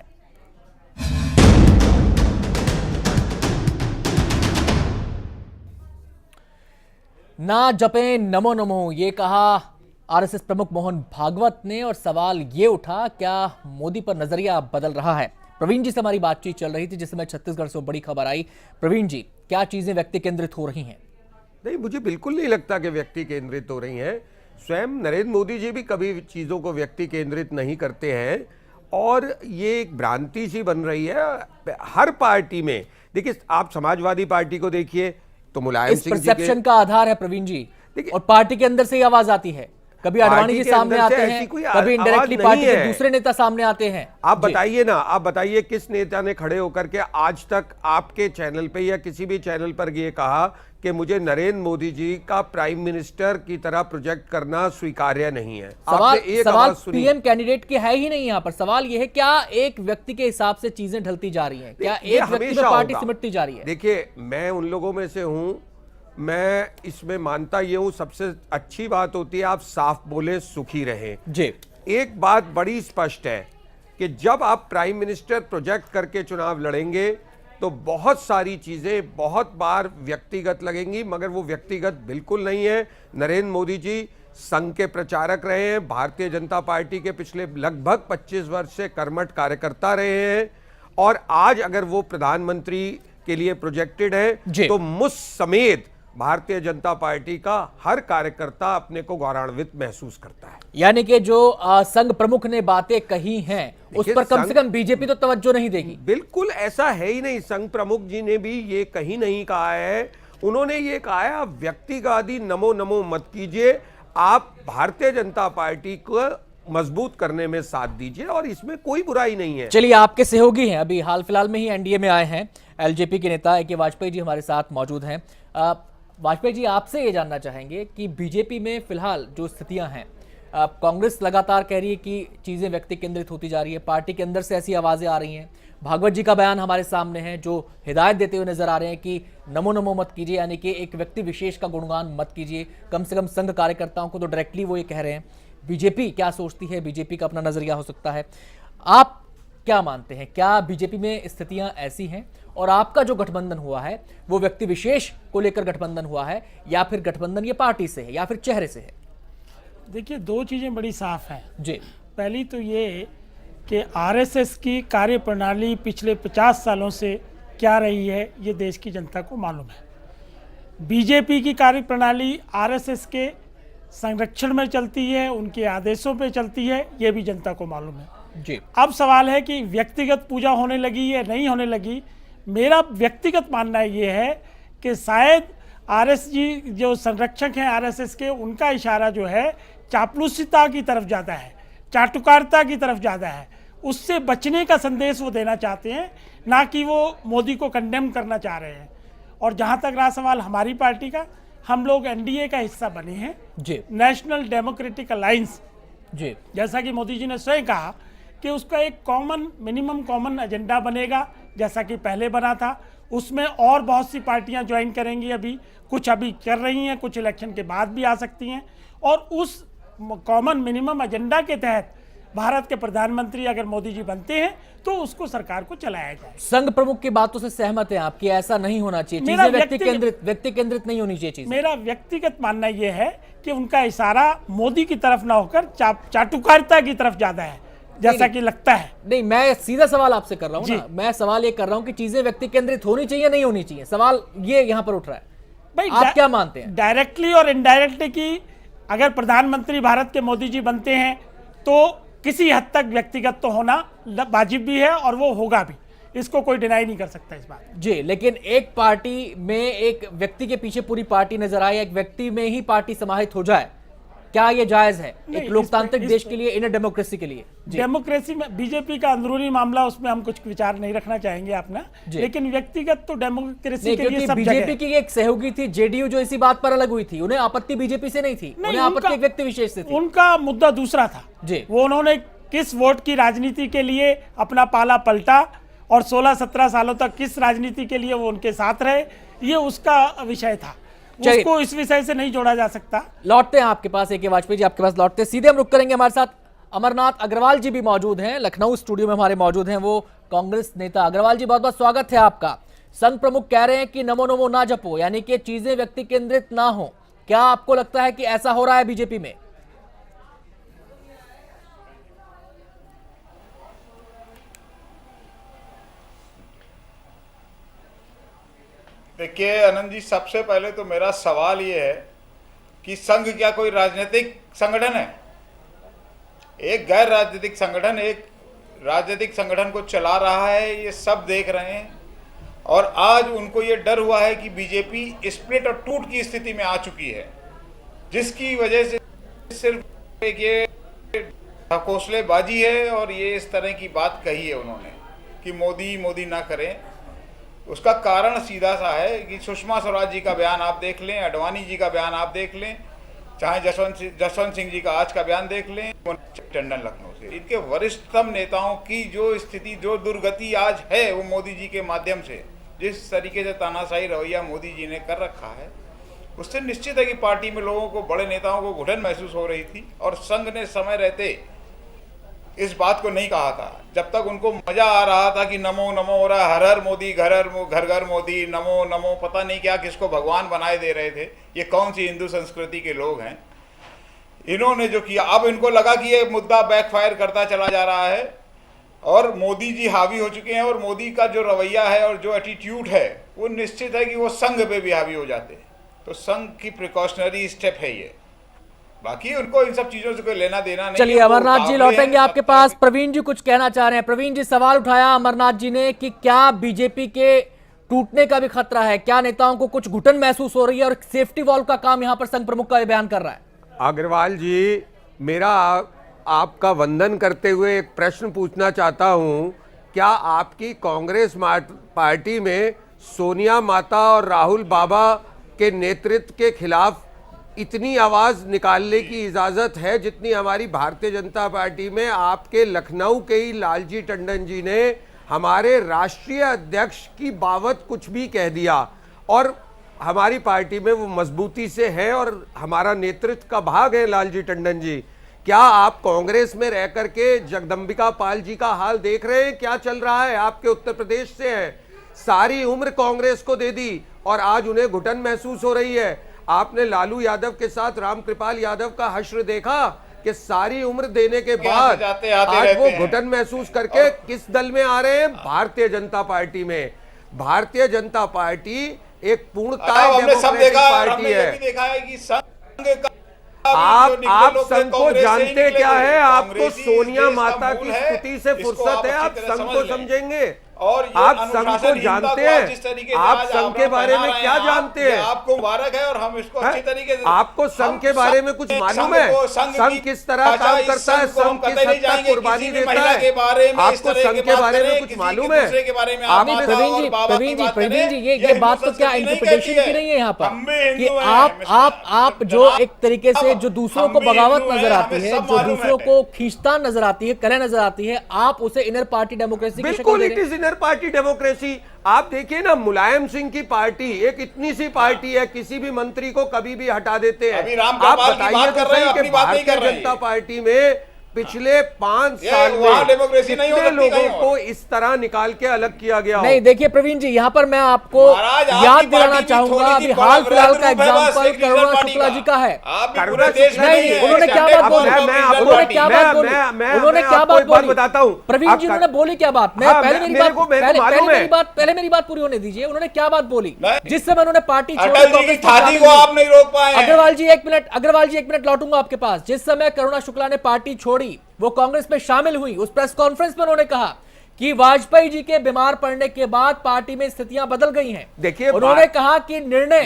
S1: ना जपें नमो नमो, ये कहा आरएसएस प्रमुख मोहन भागवत ने। और सवाल ये उठा, क्या मोदी पर नजरिया बदल रहा है? प्रवीण जी से हमारी बातचीत चल रही थी जिसमें छत्तीसगढ़ से बड़ी खबर आई। प्रवीण जी, क्या चीजें व्यक्ति केंद्रित हो रही हैं?
S4: नहीं, मुझे बिल्कुल नहीं लगता कि व्यक्ति केंद्रित हो रही हैं। स्वयं नरेंद्र मोदी जी भी कभी चीज़ों को व्यक्ति केंद्रित नहीं करते हैं और ये एक भ्रांति सी बन रही है हर पार्टी में। देखिए, आप समाजवादी पार्टी को देखिए तो मुलायम
S1: इस
S4: सिंह जी
S1: परसेप्शन का आधार है प्रवीण जी, और पार्टी के अंदर से ही आवाज आती है। कभी अडवाणी जी सामने आते हैं, कभी इनडायरेक्टली पार्टी के दूसरे नेता सामने आते हैं।
S4: आप बताइए ना, आप बताइए किस नेता ने खड़े होकर के आज तक आपके चैनल पे या किसी भी चैनल पर ये कहा कि मुझे नरेंद्र मोदी जी का प्राइम मिनिस्टर की तरह प्रोजेक्ट करना स्वीकार्य नहीं है?
S1: सवाल पीएम कैंडिडेट के है ही नहीं यहाँ पर। सवाल ये है, क्या एक व्यक्ति के हिसाब से चीजें ढलती जा रही हैं? क्या एक व्यक्ति में पार्टी सिमटती जा रही है?
S4: देखिए, मैं उन लोगों में से हूं, मैं इसमें मानता ये हूं सबसे अच्छी बात होती है आप साफ बोले, सुखी रहें।
S1: जी,
S4: एक बात बड़ी स्पष्ट है कि जब आप प्राइम मिनिस्टर प्रोजेक्ट करके चुनाव लड़ेंगे तो बहुत सारी चीजें बहुत बार व्यक्तिगत लगेंगी, मगर वो व्यक्तिगत बिल्कुल नहीं है। नरेंद्र मोदी जी संघ के प्रचारक रहे हैं, भारतीय जनता पार्टी के पिछले लगभग 25 वर्ष से कर्मठ कार्यकर्ता रहे हैं, और आज अगर वो प्रधानमंत्री के लिए प्रोजेक्टेड है तो मुझ समेत भारतीय जनता पार्टी का हर कार्यकर्ता अपने को गौरवान्वित महसूस करता है।
S1: यानी कि जो संघ प्रमुख ने बातें कही हैं उस पर कम से कम बीजेपी तो तवज्जो नहीं देगी।
S4: बिल्कुल ऐसा है ही नहीं। संघ प्रमुख जी ने भी ये कहीं नहीं कहा है। उन्होंने ये कहा है, आप व्यक्तिवादी नमो नमो मत कीजिए, आप भारतीय जनता पार्टी को मजबूत करने में साथ दीजिए, और इसमें कोई बुराई नहीं है।
S1: चलिए, आपके सहयोगी हैं, अभी हाल फिलहाल में ही एनडीए में आए हैं, एलजेपी के नेता ए के वाजपेयी जी हमारे साथ मौजूद हैं। वाजपेयी जी, आपसे ये जानना चाहेंगे कि बीजेपी में फिलहाल जो स्थितियां हैं, कांग्रेस लगातार कह रही है कि चीजें व्यक्ति केंद्रित होती जा रही है, पार्टी के अंदर से ऐसी आवाजें आ रही हैं, भागवत जी का बयान हमारे सामने है जो हिदायत देते हुए नजर आ रहे हैं कि नमो नमो मत कीजिए, यानी कि एक व्यक्ति विशेष का गुणगान मत कीजिए, कम से कम संघ कार्यकर्ताओं को तो डायरेक्टली वो ये कह रहे हैं। बीजेपी क्या सोचती है? बीजेपी का अपना नजरिया हो सकता है। आप क्या मानते हैं, क्या बीजेपी में स्थितियां ऐसी हैं और आपका जो गठबंधन हुआ है वो व्यक्ति विशेष को लेकर गठबंधन हुआ है, या फिर गठबंधन ये पार्टी से है या फिर चेहरे से है?
S10: देखिए, दो चीज़ें बड़ी साफ हैं
S1: जी।
S10: पहली तो ये कि आरएसएस की कार्यप्रणाली पिछले 50 सालों से क्या रही है ये देश की जनता को मालूम है। बीजेपी की कार्यप्रणाली आरएसएस के संरक्षण में चलती है, उनके आदेशों पे चलती है, ये भी जनता को मालूम है।
S1: जी।
S10: अब सवाल है कि व्यक्तिगत पूजा होने लगी या नहीं होने लगी। मेरा व्यक्तिगत मानना ये है कि शायद आरएस जी जो संरक्षक हैं आरएसएस के, उनका इशारा जो है चापलूसिता की तरफ ज़्यादा है, चाटुकारिता की तरफ ज़्यादा है। उससे बचने का संदेश वो देना चाहते हैं, ना कि वो मोदी को कंडेम करना चाह रहे हैं। और जहाँ तक रहा सवाल हमारी पार्टी का, हम लोग एनडीए का हिस्सा बने हैं
S1: जी।
S10: नेशनल डेमोक्रेटिक अलायंस
S1: जी।
S10: जैसा कि मोदी जी ने स्वयं कहा कि उसका एक मिनिमम कॉमन एजेंडा बनेगा, जैसा कि पहले बना था। उसमें और बहुत सी पार्टियां ज्वाइन करेंगी, अभी कुछ अभी कर रही हैं, कुछ इलेक्शन के बाद भी आ सकती हैं। और उस कॉमन मिनिमम एजेंडा के तहत भारत के प्रधानमंत्री अगर मोदी जी बनते हैं तो उसको सरकार को चलाया जाए।
S1: संघ प्रमुख की बातों से सहमत हैं आपकी? ऐसा नहीं होना चाहिए, चीजें व्यक्ति केंद्रित नहीं होनी चाहिए चीजें।
S10: मेरा व्यक्तिगत मानना यह है कि उनका इशारा मोदी की तरफ ना होकर चाटुकारिता की तरफ ज्यादा है, जैसा कि लगता है।
S1: नहीं, मैं सीधा सवाल आपसे कर रहा हूँ ना। मैं सवाल ये कर रहा हूँ कि चीजें व्यक्ति केंद्रित होनी चाहिए नहीं होनी चाहिए, सवाल ये यहाँ पर उठ रहा है।
S10: भाई
S1: आप क्या मानते हैं?
S10: डायरेक्टली और इनडायरेक्टली की अगर प्रधानमंत्री भारत के मोदी जी बनते हैं तो किसी हद तक व्यक्तिगत तो होना वाजिब भी है और वो होगा भी, इसको कोई डिनाई नहीं कर सकता इस बात
S1: जी। लेकिन एक पार्टी में एक व्यक्ति के पीछे पूरी पार्टी नजर आए, एक व्यक्ति में ही पार्टी समाहित हो जाए, क्या ये जायज है एक लोकतांत्रिक देश के लिए, इन डेमोक्रेसी के लिए?
S10: डेमोक्रेसी में बीजेपी का अंदरूनी मामला, उसमें हम कुछ विचार नहीं रखना चाहेंगे अपना, लेकिन व्यक्तिगत तो डेमोक्रेसी के लिए सब
S1: बीजेपी की एक सहयोगी थी जेडीयू, जो इसी बात पर अलग हुई थी, उन्हें आपत्ति बीजेपी से नहीं थी, उन्हें आपत्ति एक व्यक्ति विशेष से थी।
S10: उनका मुद्दा दूसरा था जी। वो उन्होंने किस वोट की राजनीति के लिए अपना पाला पलटा और 16-17 सालों तक किस राजनीति के लिए वो उनके साथ रहे, ये उसका विषय था। उसको इस विषय से नहीं जोड़ा जा सकता।
S1: लौटते हैं आपके पास, AK वाजपेयी जी आपके पास लौटते हैं, सीधे हम रुक करेंगे। हमारे साथ अमरनाथ अग्रवाल जी भी मौजूद हैं, लखनऊ स्टूडियो में हमारे मौजूद हैं, वो कांग्रेस नेता। अग्रवाल जी, बहुत बहुत स्वागत है आपका। संघ प्रमुख कह रहे हैं कि नमो नमो ना जपो, यानी कि चीजें व्यक्ति केंद्रित ना हो। क्या आपको लगता है कि ऐसा हो रहा है बीजेपी में?
S11: देखिए आनंद जी, सबसे पहले तो मेरा सवाल ये है कि संघ क्या कोई राजनीतिक संगठन है? एक गैर राजनीतिक संगठन एक राजनीतिक संगठन को चला रहा है, ये सब देख रहे हैं। और आज उनको ये डर हुआ है कि बीजेपी स्प्लिट और टूट की स्थिति में आ चुकी है, जिसकी वजह से सिर्फ एक ये ढकोसलेबाजी है और ये इस तरह की बात कही है उन्होंने कि मोदी मोदी ना करें। उसका कारण सीधा सा है कि सुषमा स्वराज जी का बयान आप देख लें, अडवाणी जी का बयान आप देख लें, चाहे जसवंत सिंह जी का आज का बयान देख लें, टंडन लखनऊ से, इनके वरिष्ठतम नेताओं की जो स्थिति, जो दुर्गति आज है, वो मोदी जी के माध्यम से, जिस तरीके से तानाशाही रवैया मोदी जी ने कर रखा है, उससे निश्चित है कि पार्टी में लोगों को, बड़े नेताओं को घुटन महसूस हो रही थी। और संघ ने समय रहते इस बात को नहीं कहा था, जब तक उनको मजा आ रहा था कि नमो नमो हो रहा, हर हर मोदी, घर घर मोदी, नमो नमो, पता नहीं क्या किसको भगवान बनाए दे रहे थे। ये कौन सी हिंदू संस्कृति के लोग हैं? इन्होंने जो किया, अब इनको लगा कि ये मुद्दा बैकफायर करता चला जा रहा है और मोदी जी हावी हो चुके हैं। और मोदी का जो रवैया है और जो एटीट्यूड है, वो निश्चित है कि वो संघ पे भी हावी हो जाते हैं। तो संघ की प्रिकॉशनरी स्टेप है ये, बाकी उनको इन सब चीजों से कोई लेना देना नहीं।
S1: चलिए अमरनाथ जी, लौटेंगे आपके पास। प्रवीण जी कुछ कहना चाह रहे हैं। प्रवीण जी, सवाल उठाया अमरनाथ जी ने कि क्या बीजेपी के टूटने का भी खतरा है, क्या नेताओं को कुछ घुटन महसूस हो रही है और सेफ्टी वॉल्व का काम यहां पर संघ प्रमुख का बयान कर रहा है?
S4: अग्रवाल जी, मेरा आपका वंदन करते हुए एक प्रश्न पूछना चाहता हूं, क्या आपकी कांग्रेस पार्टी में सोनिया माता और राहुल बाबा के नेतृत्व के खिलाफ इतनी आवाज निकालने की इजाजत है जितनी हमारी भारतीय जनता पार्टी में आपके लखनऊ के ही लालजी टंडन जी ने हमारे राष्ट्रीय अध्यक्ष की बाबत कुछ भी कह दिया? और हमारी पार्टी में वो मजबूती से है और हमारा नेतृत्व का भाग है लालजी टंडन जी। क्या आप कांग्रेस में रह करके जगदम्बिका पाल जी का हाल देख रहे हैं? क्या चल रहा है? आपके उत्तर प्रदेश से हैं, सारी उम्र कांग्रेस को दे दी और आज उन्हें घुटन महसूस हो रही है। आपने लालू यादव के साथ रामकृपाल यादव का हश्र देखा कि सारी उम्र देने के बाद आज वो घुटन महसूस करके किस दल में आ रहे हैं? भारतीय जनता पार्टी में। भारतीय जनता पार्टी एक पूर्णतः डेमोक्रेटिक पार्टी है। आप संघ को जानते क्या है? आपको सोनिया माता की स्तुति से फुर्सत है, आप संघ को समझेंगे। और आप संघ को जानते हैं? आप संघ के बारे में क्या जानते हैं?
S11: आपको मुबारक है और हम इसको अच्छी तरीके से।
S4: आपको संघ के बारे में कुछ मालूम है? संघ किस तरह काम करता है? संघ किस हद तक कुर्बानी देता है? आपको संघ के बारे में कुछ मालूम है?
S1: प्रवीण जी, ये बात तो क्या इंटरप्रिटेशन की नहीं है यहाँ पर कि आप जो एक तरीके से जो दूसरों को बगावत नजर आती है, जो दूसरों को खींचतान नजर आती है, कलह नजर आती है, आप उसे इनर पार्टी डेमोक्रेसी की शक्ल दे रहे हैं।
S4: Party democracy. आप देखिए ना, मुलायम सिंह की पार्टी एक इतनी सी पार्टी है, किसी भी मंत्री को कभी भी हटा देते हैं। आप बताइए तो सही कि भारतीय जनता पार्टी में पिछले 5 साल में कितने लोगों को इस तरह निकाल के अलग किया गया?
S1: नहीं, देखिए प्रवीण जी, यहाँ पर मैं आपको याद दिलाना चाहूंगा, अभी हाल फिलहाल का एग्जांपल करुणा शुक्ला जी का है। नहीं, उन्होंने क्या बात बोली? उन्होंने क्या बात बोली? उन्होंने क्या बात बोली?
S4: बताता हूँ
S1: प्रवीण जी, उन्होंने बोली क्या बात? पहले मेरी बात पूरी होने दीजिए। उन्होंने क्या बात बोली जिस समय उन्होंने पार्टी छोड़ी? अग्रवाल जी एक मिनट लौटूंगा आपके पास। जिस समय करुणा शुक्ला ने पार्टी छोड़ी, वो कांग्रेस में शामिल हुई, उस प्रेस कॉन्फ्रेंस में उन्होंने कहा कि वाजपेयी जी के बीमार पड़ने के बाद पार्टी में स्थितियां बदल गई हैं।
S4: देखिए,
S1: उन्होंने कहा कि निर्णय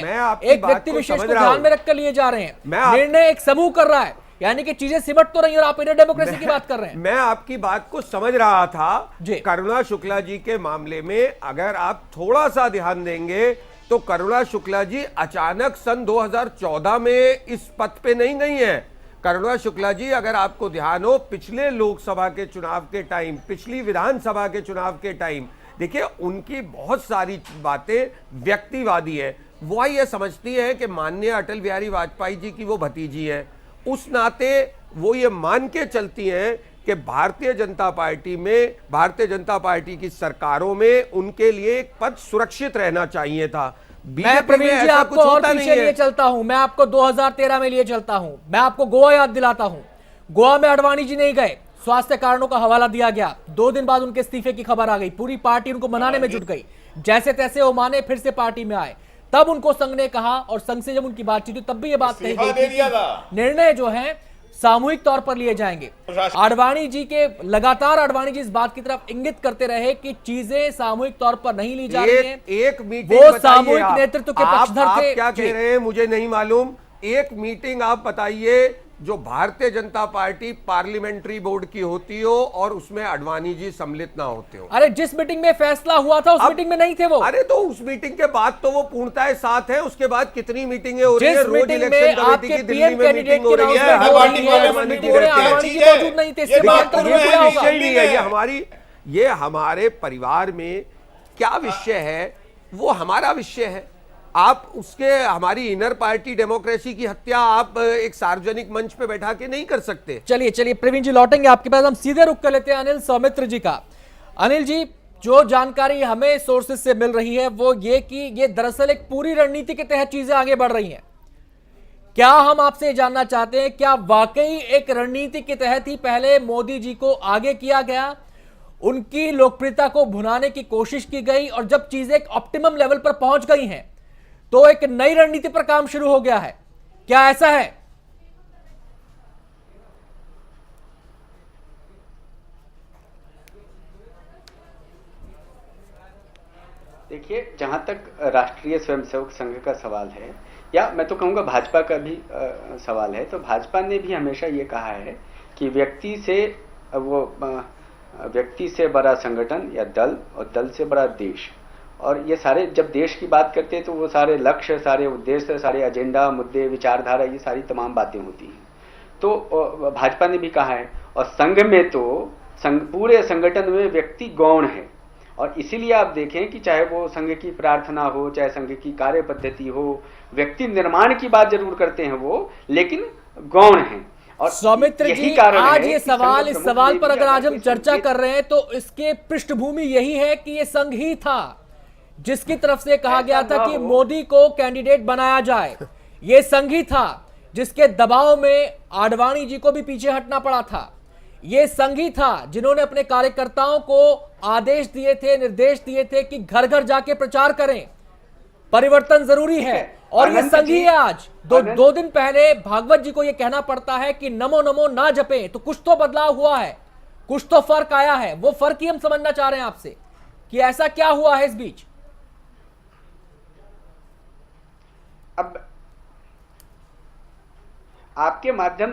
S1: एक व्यक्ति विशेष को ध्यान में रखकर लिए जा रहे हैं, निर्णय एक समूह कर रहा है, यानी कि चीजें सिमट तो रही और आप इनर डेमोक्रेसी की बात कर रहे हैं।
S4: मैं आपकी बात को समझ रहा था। करुणा शुक्ला जी के मामले में अगर आप थोड़ा सा ध्यान देंगे तो करुणा शुक्ला जी अचानक सन 2014 में इस पद पे नहीं गई है। करुणा शुक्ला जी, अगर आपको ध्यान हो, पिछले लोकसभा के चुनाव के टाइम, पिछली विधानसभा के चुनाव के टाइम, देखिए उनकी बहुत सारी बातें व्यक्तिवादी है। वो ये समझती है कि माननीय अटल बिहारी वाजपेयी जी की वो भतीजी है, उस नाते वो ये मान के चलती हैं कि भारतीय जनता पार्टी में, भारतीय जनता पार्टी की सरकारों में उनके लिए एक पद सुरक्षित रहना चाहिए था।
S1: मैं प्रवीण जी आपको और पीछे लिए चलता हूं, मैं आपको 2013 में लिए चलता हूं, मैं आपको गोवा याद दिलाता हूं। गोवा में अडवाणी जी नहीं गए, स्वास्थ्य कारणों का हवाला दिया गया, 2 दिन बाद उनके इस्तीफे की खबर आ गई, पूरी पार्टी उनको मनाने में जुट गई, जैसे तैसे वो माने, फिर से पार्टी में आए। तब उनको संघ ने कहा और संघ से जब उनकी बातचीत हुई तब भी ये बात कही गई कि निर्णय जो है सामूहिक तौर पर लिए जाएंगे। आडवाणी जी के लगातार आडवाणी जी इस बात की तरफ इंगित करते रहे कि चीजें सामूहिक तौर पर नहीं ली जा रही हैं।
S4: एक मीटिंग
S1: वो सामूहिक नेतृत्व के पक्षधर थे।
S4: क्या कह रहे हैं मुझे नहीं मालूम। एक मीटिंग आप बताइए जो Bharatiya Janata party parliamentary board की होती हो और उसमें आडवाणी जी सम्मिलित ना होते हो।
S1: अरे जिस मीटिंग में फैसला हुआ था उस मीटिंग में नहीं थे वो।
S4: अरे तो उस मीटिंग के बाद तो वो पूर्णतः साथ है, उसके बाद कितनी मीटिंगें हो रही है, रोज इलेक्शन कमेटी की दिल्ली में मीटिंग हो रही है, ये हमारे परिवार में क्या विषय है वो हमारा विषय है। आप उसके हमारी इनर पार्टी डेमोक्रेसी की हत्या आप एक सार्वजनिक मंच पे बैठा के नहीं कर सकते।
S1: चलिए प्रवीण जी लौटेंगे आपके पास, हम सीधे रुक कर लेते हैं अनिल सौमित्र जी का। अनिल जी, जो जानकारी हमें सोर्सेज से मिल रही है वो ये कि ये दरअसल एक पूरी रणनीति के तहत चीजें आगे बढ़ रही हैं। क्या हम आपसे जानना चाहते हैं, क्या वाकई एक रणनीति के तहत ही पहले मोदी जी को आगे किया गया, उनकी लोकप्रियता को भुनाने की कोशिश की गई और जब चीजें एक ऑप्टिमम लेवल पर पहुंच गई हैं तो एक नई रणनीति पर काम शुरू हो गया है? क्या ऐसा है?
S3: देखिए, जहां तक राष्ट्रीय स्वयंसेवक संघ का सवाल है, या मैं तो कहूंगा भाजपा का भी सवाल है, तो भाजपा ने भी हमेशा ये कहा है कि व्यक्ति से बड़ा संगठन या दल और दल से बड़ा देश। और ये सारे जब देश की बात करते हैं तो वो सारे लक्ष्य, सारे उद्देश्य, सारे एजेंडा, मुद्दे, विचारधारा, ये सारी तमाम बातें होती हैं। तो भाजपा ने भी कहा है, और संघ में तो पूरे संगठन में व्यक्ति गौण है। और इसीलिए आप देखें कि चाहे वो संघ की प्रार्थना हो, चाहे संघ की कार्य पद्धति हो, व्यक्ति निर्माण की बात जरूर करते हैं वो, लेकिन गौण है। और
S1: सौमित्र जी, आज ये सवाल, इस सवाल पर अगर आज हम चर्चा कर रहे हैं तो इसके पृष्ठभूमि यही है कि ये संघ ही था, जिसकी तरफ से कहा गया था कि मोदी को कैंडिडेट बनाया जाए, ये संघ ही था जिसके दबाव में आडवाणी जी को भी पीछे हटना पड़ा था। ये संघ ही था जिन्होंने अपने कार्यकर्ताओं को आदेश दिए थे, निर्देश दिए थे कि घर घर जाके प्रचार करें, परिवर्तन जरूरी है। और ये संघ ही है आज। दो दिन पहले भागवत जी को ये कहना पड़ता है कि नमो नमो ना जपें, तो कुछ तो बदलाव हुआ है, कुछ तो फर्क आया है। वो फर्क ही हम समझना चाह रहे हैं आपसे कि ऐसा क्या हुआ है इस बीच।
S3: अब आपके माध्यम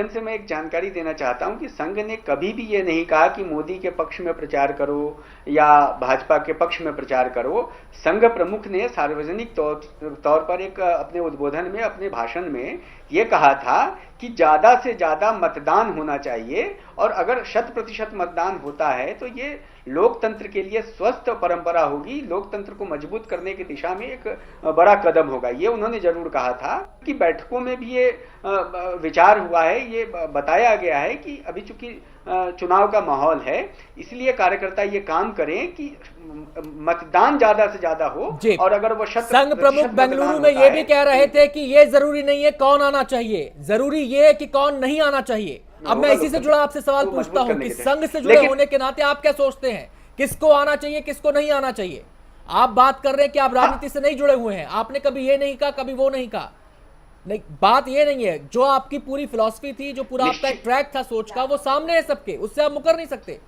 S3: से मैं एक जानकारी देना चाहता हूं कि संघ ने कभी भी ये नहीं कहा कि मोदी के पक्ष में प्रचार करो या भाजपा के पक्ष में प्रचार करो। संघ प्रमुख ने सार्वजनिक तौर पर एक अपने उद्बोधन में, अपने भाषण में ये कहा था कि ज्यादा से ज्यादा मतदान होना चाहिए, और अगर 100% मतदान होता है तो ये लोकतंत्र के लिए स्वस्थ परंपरा होगी, लोकतंत्र को मजबूत करने की दिशा में एक बड़ा कदम होगा। ये उन्होंने जरूर कहा था कि बैठकों में भी ये विचार हुआ है, ये बताया गया है कि अभी चूंकि चुनाव का माहौल है, इसलिए कार्यकर्ता ये काम करें कि मतदान ज्यादा से ज्यादा हो। और अगर वो
S1: संघ प्रमुख बेंगलुरु में ये भी कह रहे थे कि ये जरूरी नहीं है कौन आना चाहिए, जरूरी ये है कि कौन नहीं आना चाहिए। अब मैं इसी से जुड़ा आपसे सवाल पूछता हूं कि संघ से जुड़े होने के नाते आप क्या सोचते हैं, किसको आना चाहिए, किसको नहीं आना चाहिए? आप बात कर रहे हैं कि आप राजनीति से नहीं जुड़े हुए हैं, आपने कभी ये नहीं कहा, कभी वो नहीं कहा। नहीं, बात ये नहीं है, जो आपकी पूरी फिलॉसफी थी, जो पूरा आपका एक ट्रैक था सोच का, वो सामने है सबके, उससे आप मुकर नहीं सकते।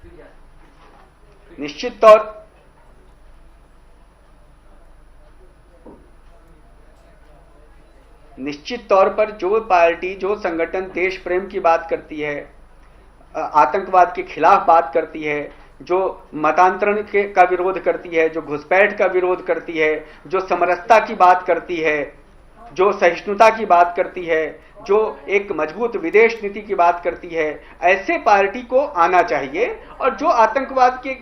S3: निश्चित तौर पर जो पार्टी, जो संगठन देश प्रेम की बात करती है, आतंकवाद के खिलाफ बात करती है, जो मतांतरण का विरोध करती है, जो घुसपैठ का विरोध करती है, जो समरसता की बात करती है, जो सहिष्णुता की बात करती है, जो एक मजबूत विदेश नीति की बात करती है, ऐसे पार्टी को आना चाहिए। और जो आतंकवाद के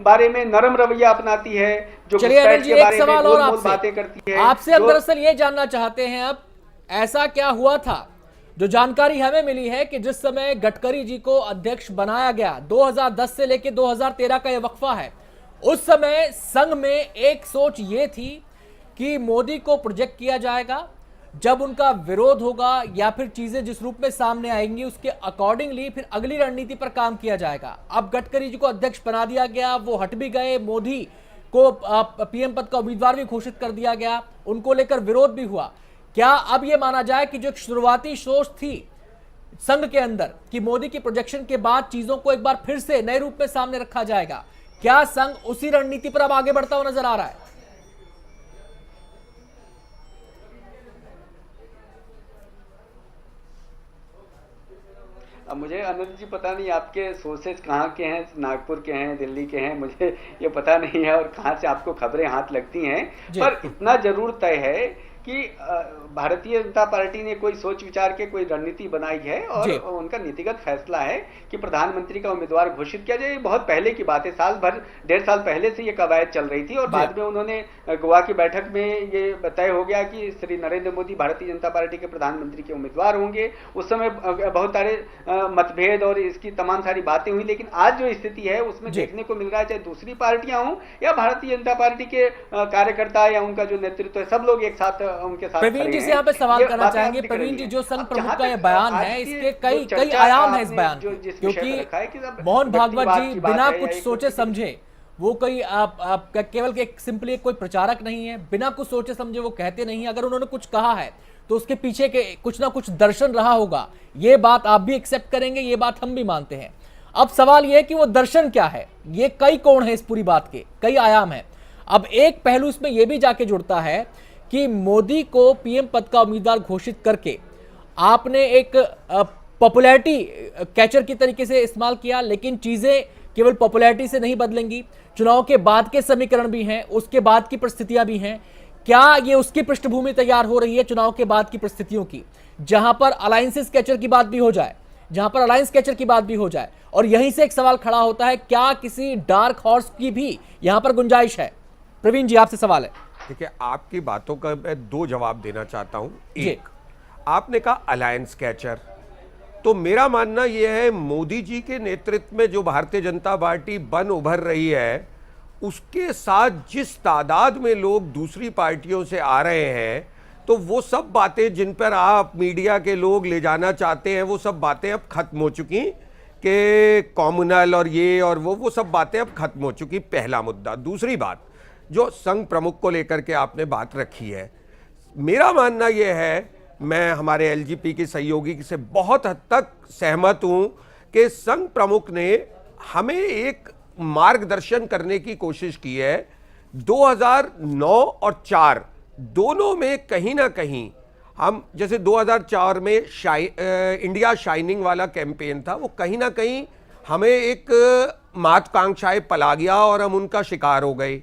S3: बारे में नरम रवैया अपनाती है, जो घुसपैठ के बारे में गोल-मोल बातें करती है,
S1: आपसे हम दरअसल ये जानना चाहते हैं, अब ऐसा क्या हुआ था? जो जानकारी हमें मिली है कि जिस समय गडकरी जी को अध्यक्ष बनाया गया, 2010 से लेकर 2013 का यह वक्फा है, उस समय संघ में एक सोच ये थी कि मोदी को प्रोजेक्ट किया जाएगा, जब उनका विरोध होगा या फिर चीजें जिस रूप में सामने आएंगी उसके अकॉर्डिंगली फिर अगली रणनीति पर काम किया जाएगा। अब गडकरी जी को अध्यक्ष बना दिया गया, वो हट भी गए, मोदी को पीएम पद का उम्मीदवार भी घोषित कर दिया गया, उनको लेकर विरोध भी हुआ। क्या अब यह माना जाए कि जो एक शुरुआती सोच थी संघ के अंदर कि मोदी की प्रोजेक्शन के बाद चीजों को एक बार फिर से नए रूप में सामने रखा जाएगा, क्या संघ उसी रणनीति पर अब आगे बढ़ता हुआ नजर आ रहा है?
S3: अब मुझे आनंद जी पता नहीं आपके सोर्सेज कहाँ के हैं, नागपुर के हैं, दिल्ली के हैं, मुझे ये पता नहीं है, और कहाँ से आपको खबरें हाथ लगती हैं, पर इतना जरूर तय है कि भारतीय जनता पार्टी ने कोई सोच विचार के कोई रणनीति बनाई है, और उनका नीतिगत फैसला है कि प्रधानमंत्री का उम्मीदवार घोषित किया जाए। बहुत पहले की बात है, साल भर, 1.5 साल पहले से ये कवायद चल रही थी, और बाद में उन्होंने गोवा की बैठक में ये तय हो गया कि श्री नरेंद्र मोदी भारतीय जनता पार्टी के प्रधानमंत्री के उम्मीदवार होंगे। उस समय बहुत सारे मतभेद और इसकी तमाम सारी बातें हुई, लेकिन आज जो स्थिति है उसमें देखने को मिल रहा है, चाहे दूसरी पार्टियां हों या भारतीय जनता पार्टी के कार्यकर्ता या उनका जो नेतृत्व है, सब लोग एक साथ उनके साथ।
S1: प्रवीण जी से यहाँ पे सवाल करना चाहेंगे। प्रवीण जी, जो संघ प्रमुख का ये बयान है, इसके कई आयाम है इस बयान, क्योंकि मोहन भागवत जी बिना कुछ सोचे समझे, वो कोई केवल एक सिंपली कोई प्रचारक नहीं है, बिना कुछ सोचे समझे वो कहते नहीं। अगर उन्होंने कुछ कहा है तो उसके पीछे के कुछ ना कुछ दर्शन रहा होगा, ये बात आप भी एक्सेप्ट करेंगे, ये बात हम भी मानते हैं। अब सवाल ये है कि वो दर्शन क्या है, ये कई कोण है इस पूरी बात के, कई आयाम है। अब एक पहलू इसमें यह भी जाके जुड़ता है कि मोदी को पीएम पद का उम्मीदवार घोषित करके आपने एक पॉपुलैरिटी कैचर की तरीके से इस्तेमाल किया, लेकिन चीजें केवल पॉपुलैरिटी से नहीं बदलेंगी, चुनाव के बाद के समीकरण भी हैं, उसके बाद की परिस्थितियां भी हैं। क्या ये उसकी पृष्ठभूमि तैयार हो रही है चुनाव के बाद की परिस्थितियों की, जहां पर अलायंसेस कैचर की बात भी हो जाए, जहां पर अलायंस कैचर की बात भी हो जाए? और यहीं से एक सवाल खड़ा होता है, क्या किसी डार्क हॉर्स की भी यहां पर गुंजाइश है? प्रवीण जी, आपसे सवाल है।
S4: देखिए, आपकी बातों का मैं 2 जवाब देना चाहता हूं। एक, आपने कहा अलायंस कैचर, तो मेरा मानना यह है मोदी जी के नेतृत्व में जो भारतीय जनता पार्टी बन उभर रही है, उसके साथ जिस तादाद में लोग दूसरी पार्टियों से आ रहे हैं, तो वो सब बातें जिन पर आप मीडिया के लोग ले जाना चाहते हैं, वो सब बातें अब खत्म हो चुकी कि कॉम्युनल और ये और वो सब बातें अब खत्म हो चुकी। पहला मुद्दा। दूसरी बात, जो संघ प्रमुख को लेकर के आपने बात रखी है, मेरा मानना यह है, मैं हमारे एलजीपी के सहयोगी से बहुत हद तक सहमत हूं कि संघ प्रमुख ने हमें एक मार्गदर्शन करने की कोशिश की है। 2009 और 4 दोनों में कहीं ना कहीं हम, जैसे 2004 में इंडिया शाइनिंग वाला कैंपेन था, वो कहीं ना कहीं हमें एक महत्वाकांक्षाएं पला गया और हम उनका शिकार हो गए।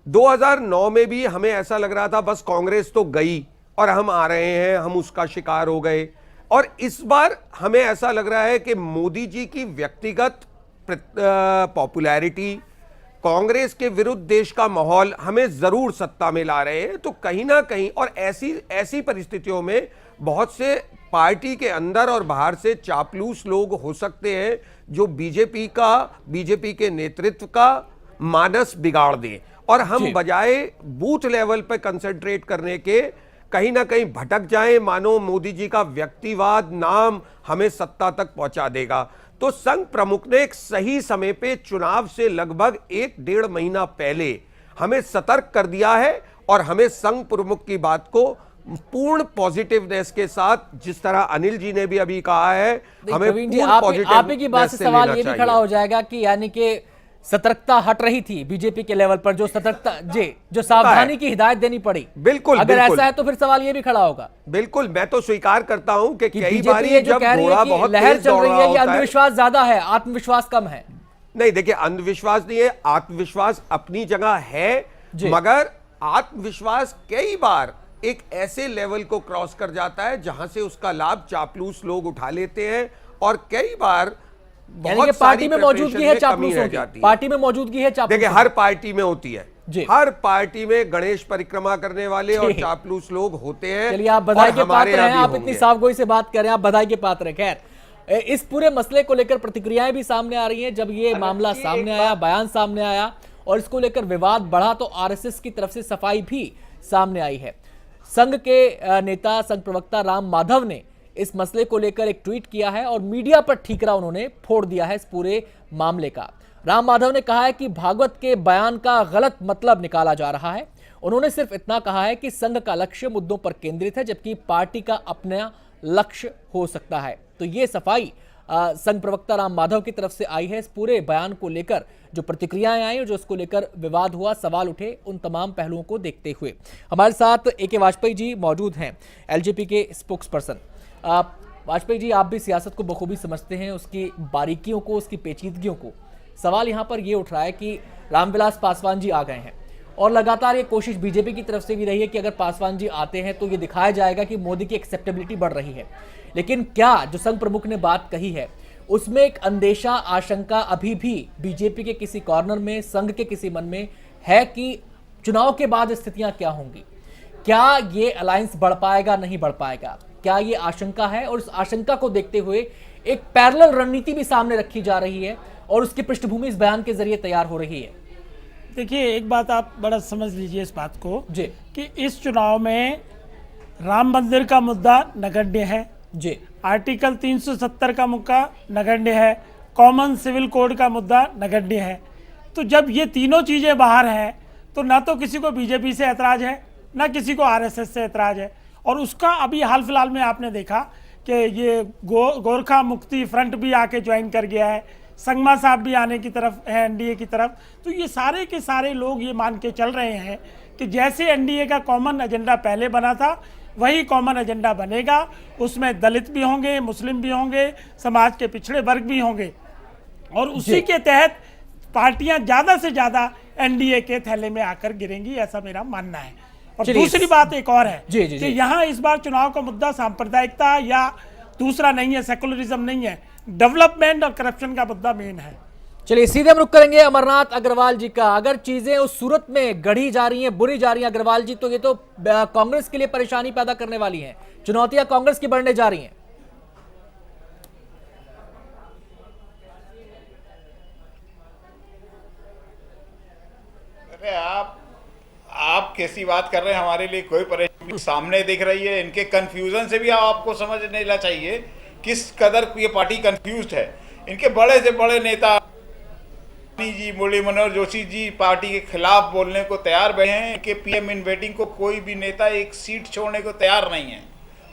S4: 2009 में भी हमें ऐसा लग रहा था बस कांग्रेस तो गई और हम आ रहे हैं, हम उसका शिकार हो गए। और इस बार हमें ऐसा लग रहा है कि मोदी जी की व्यक्तिगत पॉपुलैरिटी, कांग्रेस के विरुद्ध देश का माहौल हमें जरूर सत्ता में ला रहे हैं। तो कहीं ना कहीं, और ऐसी परिस्थितियों में बहुत से पार्टी के अंदर और बाहर से चापलूस लोग हो सकते हैं जो बीजेपी के नेतृत्व का मानस बिगाड़ दें, और हम बजाय बूथ लेवल पर कंसंट्रेट करने के कहीं ना कहीं भटक जाएं, मानो मोदी जी का व्यक्तिवाद नाम हमें सत्ता तक पहुंचा देगा। तो संघ प्रमुख ने एक सही समय पे चुनाव से लगभग 1-1.5 महीना पहले हमें सतर्क कर दिया है, और हमें संघ प्रमुख की बात को पूर्ण पॉजिटिवनेस के साथ, जिस तरह अनिल जी ने भी अभी कहा है, हमें पूर्ण पॉजिटिव
S1: आप ही की बात से सवाल ये भी खड़ा हो जाएगा कि यानी कि सतर्कता हट रही थी बीजेपी के लेवल पर, जो सावधानी की हिदायत देनी पड़ी।
S4: बिल्कुल,
S1: अगर ऐसा है तो फिर सवाल ये भी खड़ा होगा।
S4: बिल्कुल, मैं तो स्वीकार करता हूं कि कई बार जब घोड़ा बहुत
S1: लहर चल रही है, ये अंधविश्वास ज्यादा है, आत्मविश्वास कम है।
S4: नहीं, देखिए, अंधविश्वास नहीं है, आत्मविश्वास अपनी जगह है, मगर आत्मविश्वास कई बार एक ऐसे लेवल को क्रॉस कर जाता है जहां से उसका लाभ चापलूस लोग उठा लेते हैं, और कई बार बहुत
S1: पार्टी में मौजूदगी है चापलूसों की, पार्टी में मौजूदगी है चापलूसों।
S4: देखिए, हर पार्टी में होती है, हर पार्टी में गणेश परिक्रमा करने वाले और चापलूस लोग होते हैं।
S1: चलिए, आप बधाई के पात्र हैं, आप इतनी साफगोई से बात कर रहे हैं, आप बधाई के पात्र हैं। खैर, इस पूरे मसले को लेकर प्रतिक्रियाएं भी सामने आ रही हैं। जब ये मामला सामने आया, बयान सामने आया और इसको लेकर विवाद बढ़ा, तो आरएसएस की तरफ से सफाई भी सामने आई है। संघ के नेता, संघ प्रवक्ता राम माधव ने इस मसले को लेकर एक ट्वीट किया है और मीडिया पर ठीकरा उन्होंने फोड़ दिया है इस पूरे मामले का। राम माधव ने कहा है कि भागवत के बयान का गलत मतलब निकाला जा रहा है। उन्होंने सिर्फ इतना कहा है कि संघ का लक्ष्य मुद्दों पर केंद्रित है, जबकि पार्टी का अपना लक्ष्य हो सकता है। तो ये सफाई संघ प्रवक्ता राम माधव की तरफ से आई है। इस पूरे बयान को लेकर जो प्रतिक्रियाएं आई और जो इसको लेकर विवाद हुआ, सवाल उठे, उन तमाम पहलुओं को देखते हुए हमारे साथ ए.के. वाजपेयी जी मौजूद हैं, एलजेपी के स्पोक्स पर्सन। वाजपेयी जी, आप भी सियासत को बखूबी समझते हैं, उसकी बारीकियों को, उसकी पेचीदगियों को। सवाल यहां पर यह उठ रहा है कि रामविलास पासवान जी आ गए हैं और लगातार ये कोशिश बीजेपी की तरफ से भी रही है कि अगर पासवान जी आते हैं तो ये दिखाया जाएगा कि मोदी की एक्सेप्टेबिलिटी बढ़ रही है। लेकिन क्या जो संघ प्रमुख ने बात कही है उसमें एक अंदेशा, आशंका अभी भी बीजेपी के किसी कॉर्नर में, संघ के किसी मन में है कि चुनाव के बाद स्थितियां क्या होंगी? क्या ये अलायंस बढ़ पाएगा, नहीं बढ़ पाएगा? क्या ये आशंका है? और उस आशंका को देखते हुए एक पैरेलल रणनीति भी सामने रखी जा रही है और उसकी पृष्ठभूमि इस बयान के जरिए तैयार हो रही है।
S10: देखिए, एक बात आप बड़ा समझ लीजिए इस बात को जी, कि इस चुनाव में राम मंदिर का मुद्दा नगण्य है जी, आर्टिकल 370 का मुद्दा नगण्य है, कॉमन सिविल कोड का मुद्दा नगण्य है। तो जब ये तीनों चीज़ें बाहर हैं तो ना तो किसी को बीजेपी से ऐतराज़ है, ना किसी को आरएसएस से ऐतराज़ है। और उसका अभी हाल फिलहाल में आपने देखा कि ये गोरखा मुक्ति फ्रंट भी आके ज्वाइन कर गया है, संगमा साहब भी आने की तरफ है एनडीए की तरफ। तो ये सारे के सारे लोग ये मान के चल रहे हैं कि जैसे एनडीए का कॉमन एजेंडा पहले बना था वही कॉमन एजेंडा बनेगा। उसमें दलित भी होंगे, मुस्लिम भी होंगे, समाज के पिछड़े वर्ग भी होंगे, और उसी के तहत पार्टियां ज़्यादा से ज़्यादा एनडीए के थैले में आकर गिरेंगी, ऐसा मेरा मानना है। और दूसरी बात एक और है कि यहाँ इस बार चुनाव का मुद्दा सांप्रदायिकता या दूसरा नहीं है, सेकुलरिज्म नहीं है, डेवलपमेंट और करप्शन का मुद्दा मेन है।
S1: चलिए, सीधे हम रुक करेंगे अमरनाथ अग्रवाल जी का। अगर चीजें उस सूरत में गढ़ी जा रही हैं, बुरी जा रही हैं अग्रवाल जी, तो ये तो कांग्रेस के लिए परेशानी पैदा करने वाली हैं, चुनौतियां कांग्रेस की बढ़ने जा रही हैं।
S11: अरे आप कैसी बात कर रहे हैं, हमारे लिए कोई परेशानी सामने दिख रही है। इनके कंफ्यूजन से भी आपको समझ लेना चाहिए किस कदर ये पार्टी कंफ्यूज्ड है। इनके बड़े से बड़े नेता जी मुरली मनोहर जोशी जी पार्टी के खिलाफ बोलने को तैयार बैठे हैं कि पीएम इन वेटिंग को कोई भी नेता एक सीट छोड़ने को तैयार नहीं है।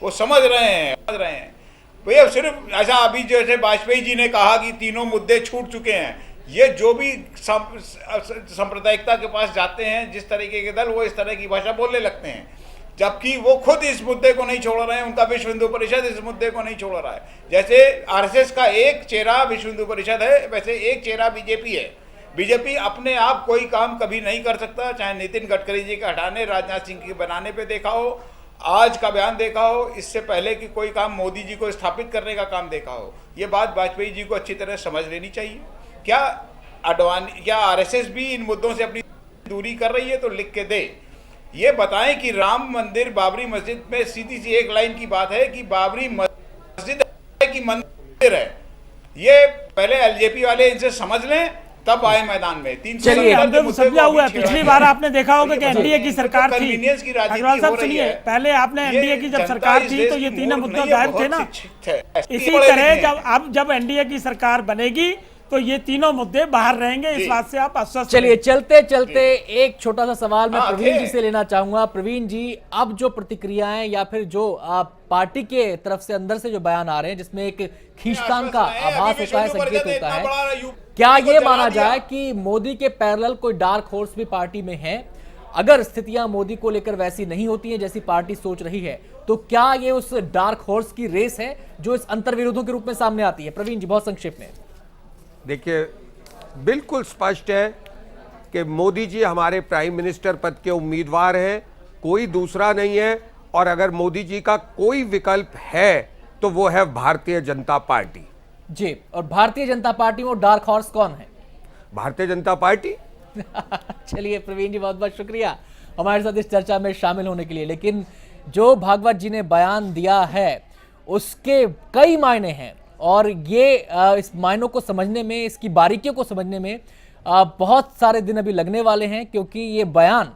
S11: वो समझ रहे हैं भैया। सिर्फ ऐसा अभी जैसे वाजपेयी जी ने कहा कि तीनों मुद्दे छूट चुके हैं, ये जो भी सांप्रदायिकता के पास जाते हैं जिस तरीके के दल, वो इस तरह की भाषा बोलने लगते हैं, जबकि वो खुद इस मुद्दे को नहीं छोड़ रहे हैं। उनका विश्व हिंदू परिषद इस मुद्दे को नहीं छोड़ रहा है। जैसे आरएसएस का एक चेहरा विश्व हिंदू परिषद है, वैसे एक चेहरा बीजेपी है। बीजेपी अपने आप कोई काम कभी नहीं कर सकता, चाहे नितिन गडकरी जी के हटाने, राजनाथ सिंह के बनाने पे देखा हो, आज का बयान देखा हो, इससे पहले कि कोई काम मोदी जी को स्थापित करने का काम देखा हो। ये बात वाजपेयी जी को अच्छी तरह समझ लेनी चाहिए। क्या आरएसएस भी इन मुद्दों से अपनी दूरी कर रही है तो लिख के दे। ये बताएं कि राम मंदिर, बाबरी मस्जिद में सीधी सी एक लाइन की बात है कि बाबरी मस्जिद है कि मंदिर है। ये पहले एलजेपी वाले इनसे समझ लें, तब आए मैदान में।
S10: समझा हुआ है। पिछली बार आपने देखा होगा कि एनडीए की सरकार थी। अग्रवाल साहब सुनिए, पहले आपने एनडीए की जब सरकार थी तो ये तीनों मुद्दे गायब थे ना। इसी तरह जब एनडीए की सरकार बनेगी तो ये तीनों मुद्दे बाहर रहेंगे, इस बात से आप आश्वस्त।
S1: चलिए चलते चलते एक छोटा सा सवाल मैं प्रवीण जी से लेना चाहूंगा। प्रवीण जी, अब जो प्रतिक्रियाएं या फिर जो पार्टी के तरफ से अंदर से जो बयान आ रहे हैं जिसमें एक खींचतान का आभास होता है, संकेत होता है, क्या ये माना जाए कि मोदी के पैरेलल कोई डार्क हॉर्स भी पार्टी में है? अगर स्थितियां मोदी को लेकर वैसी नहीं होती हैं जैसी पार्टी सोच रही है, तो क्या ये उस डार्क हॉर्स की रेस है जो इस अंतर्विरोधों के रूप में सामने आती है? प्रवीण जी, बहुत संक्षेप में।
S4: देखिए, बिल्कुल स्पष्ट है कि मोदी जी हमारे प्राइम मिनिस्टर पद के उम्मीदवार हैं, कोई दूसरा नहीं है। और अगर मोदी जी का कोई विकल्प है तो वो है भारतीय जनता पार्टी
S1: जी। और भारतीय जनता पार्टी में डार्क हॉर्स कौन है?
S4: भारतीय जनता पार्टी।
S1: चलिए प्रवीण जी, बहुत बहुत शुक्रिया हमारे साथ इस चर्चा में शामिल होने के लिए। लेकिन जो भागवत जी ने बयान दिया है उसके कई मायने हैं और ये इस मायनों को समझने में, इसकी बारीकियों को समझने में बहुत सारे दिन अभी लगने वाले हैं, क्योंकि ये बयान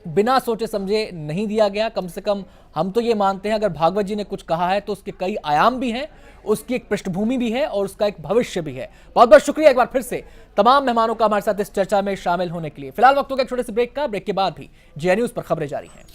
S1: बिना सोचे समझे नहीं दिया गया। कम से कम हम तो ये मानते हैं अगर भागवत जी ने कुछ कहा है तो उसके कई आयाम भी हैं, उसकी एक पृष्ठभूमि भी है और उसका एक भविष्य भी है। बहुत बहुत शुक्रिया एक बार फिर से तमाम मेहमानों का हमारे साथ इस चर्चा में शामिल होने के लिए। फिलहाल वक्त हो गया एक छोटे से ब्रेक का। ब्रेक के बाद भी जी न्यूज पर खबरें जारी हैं।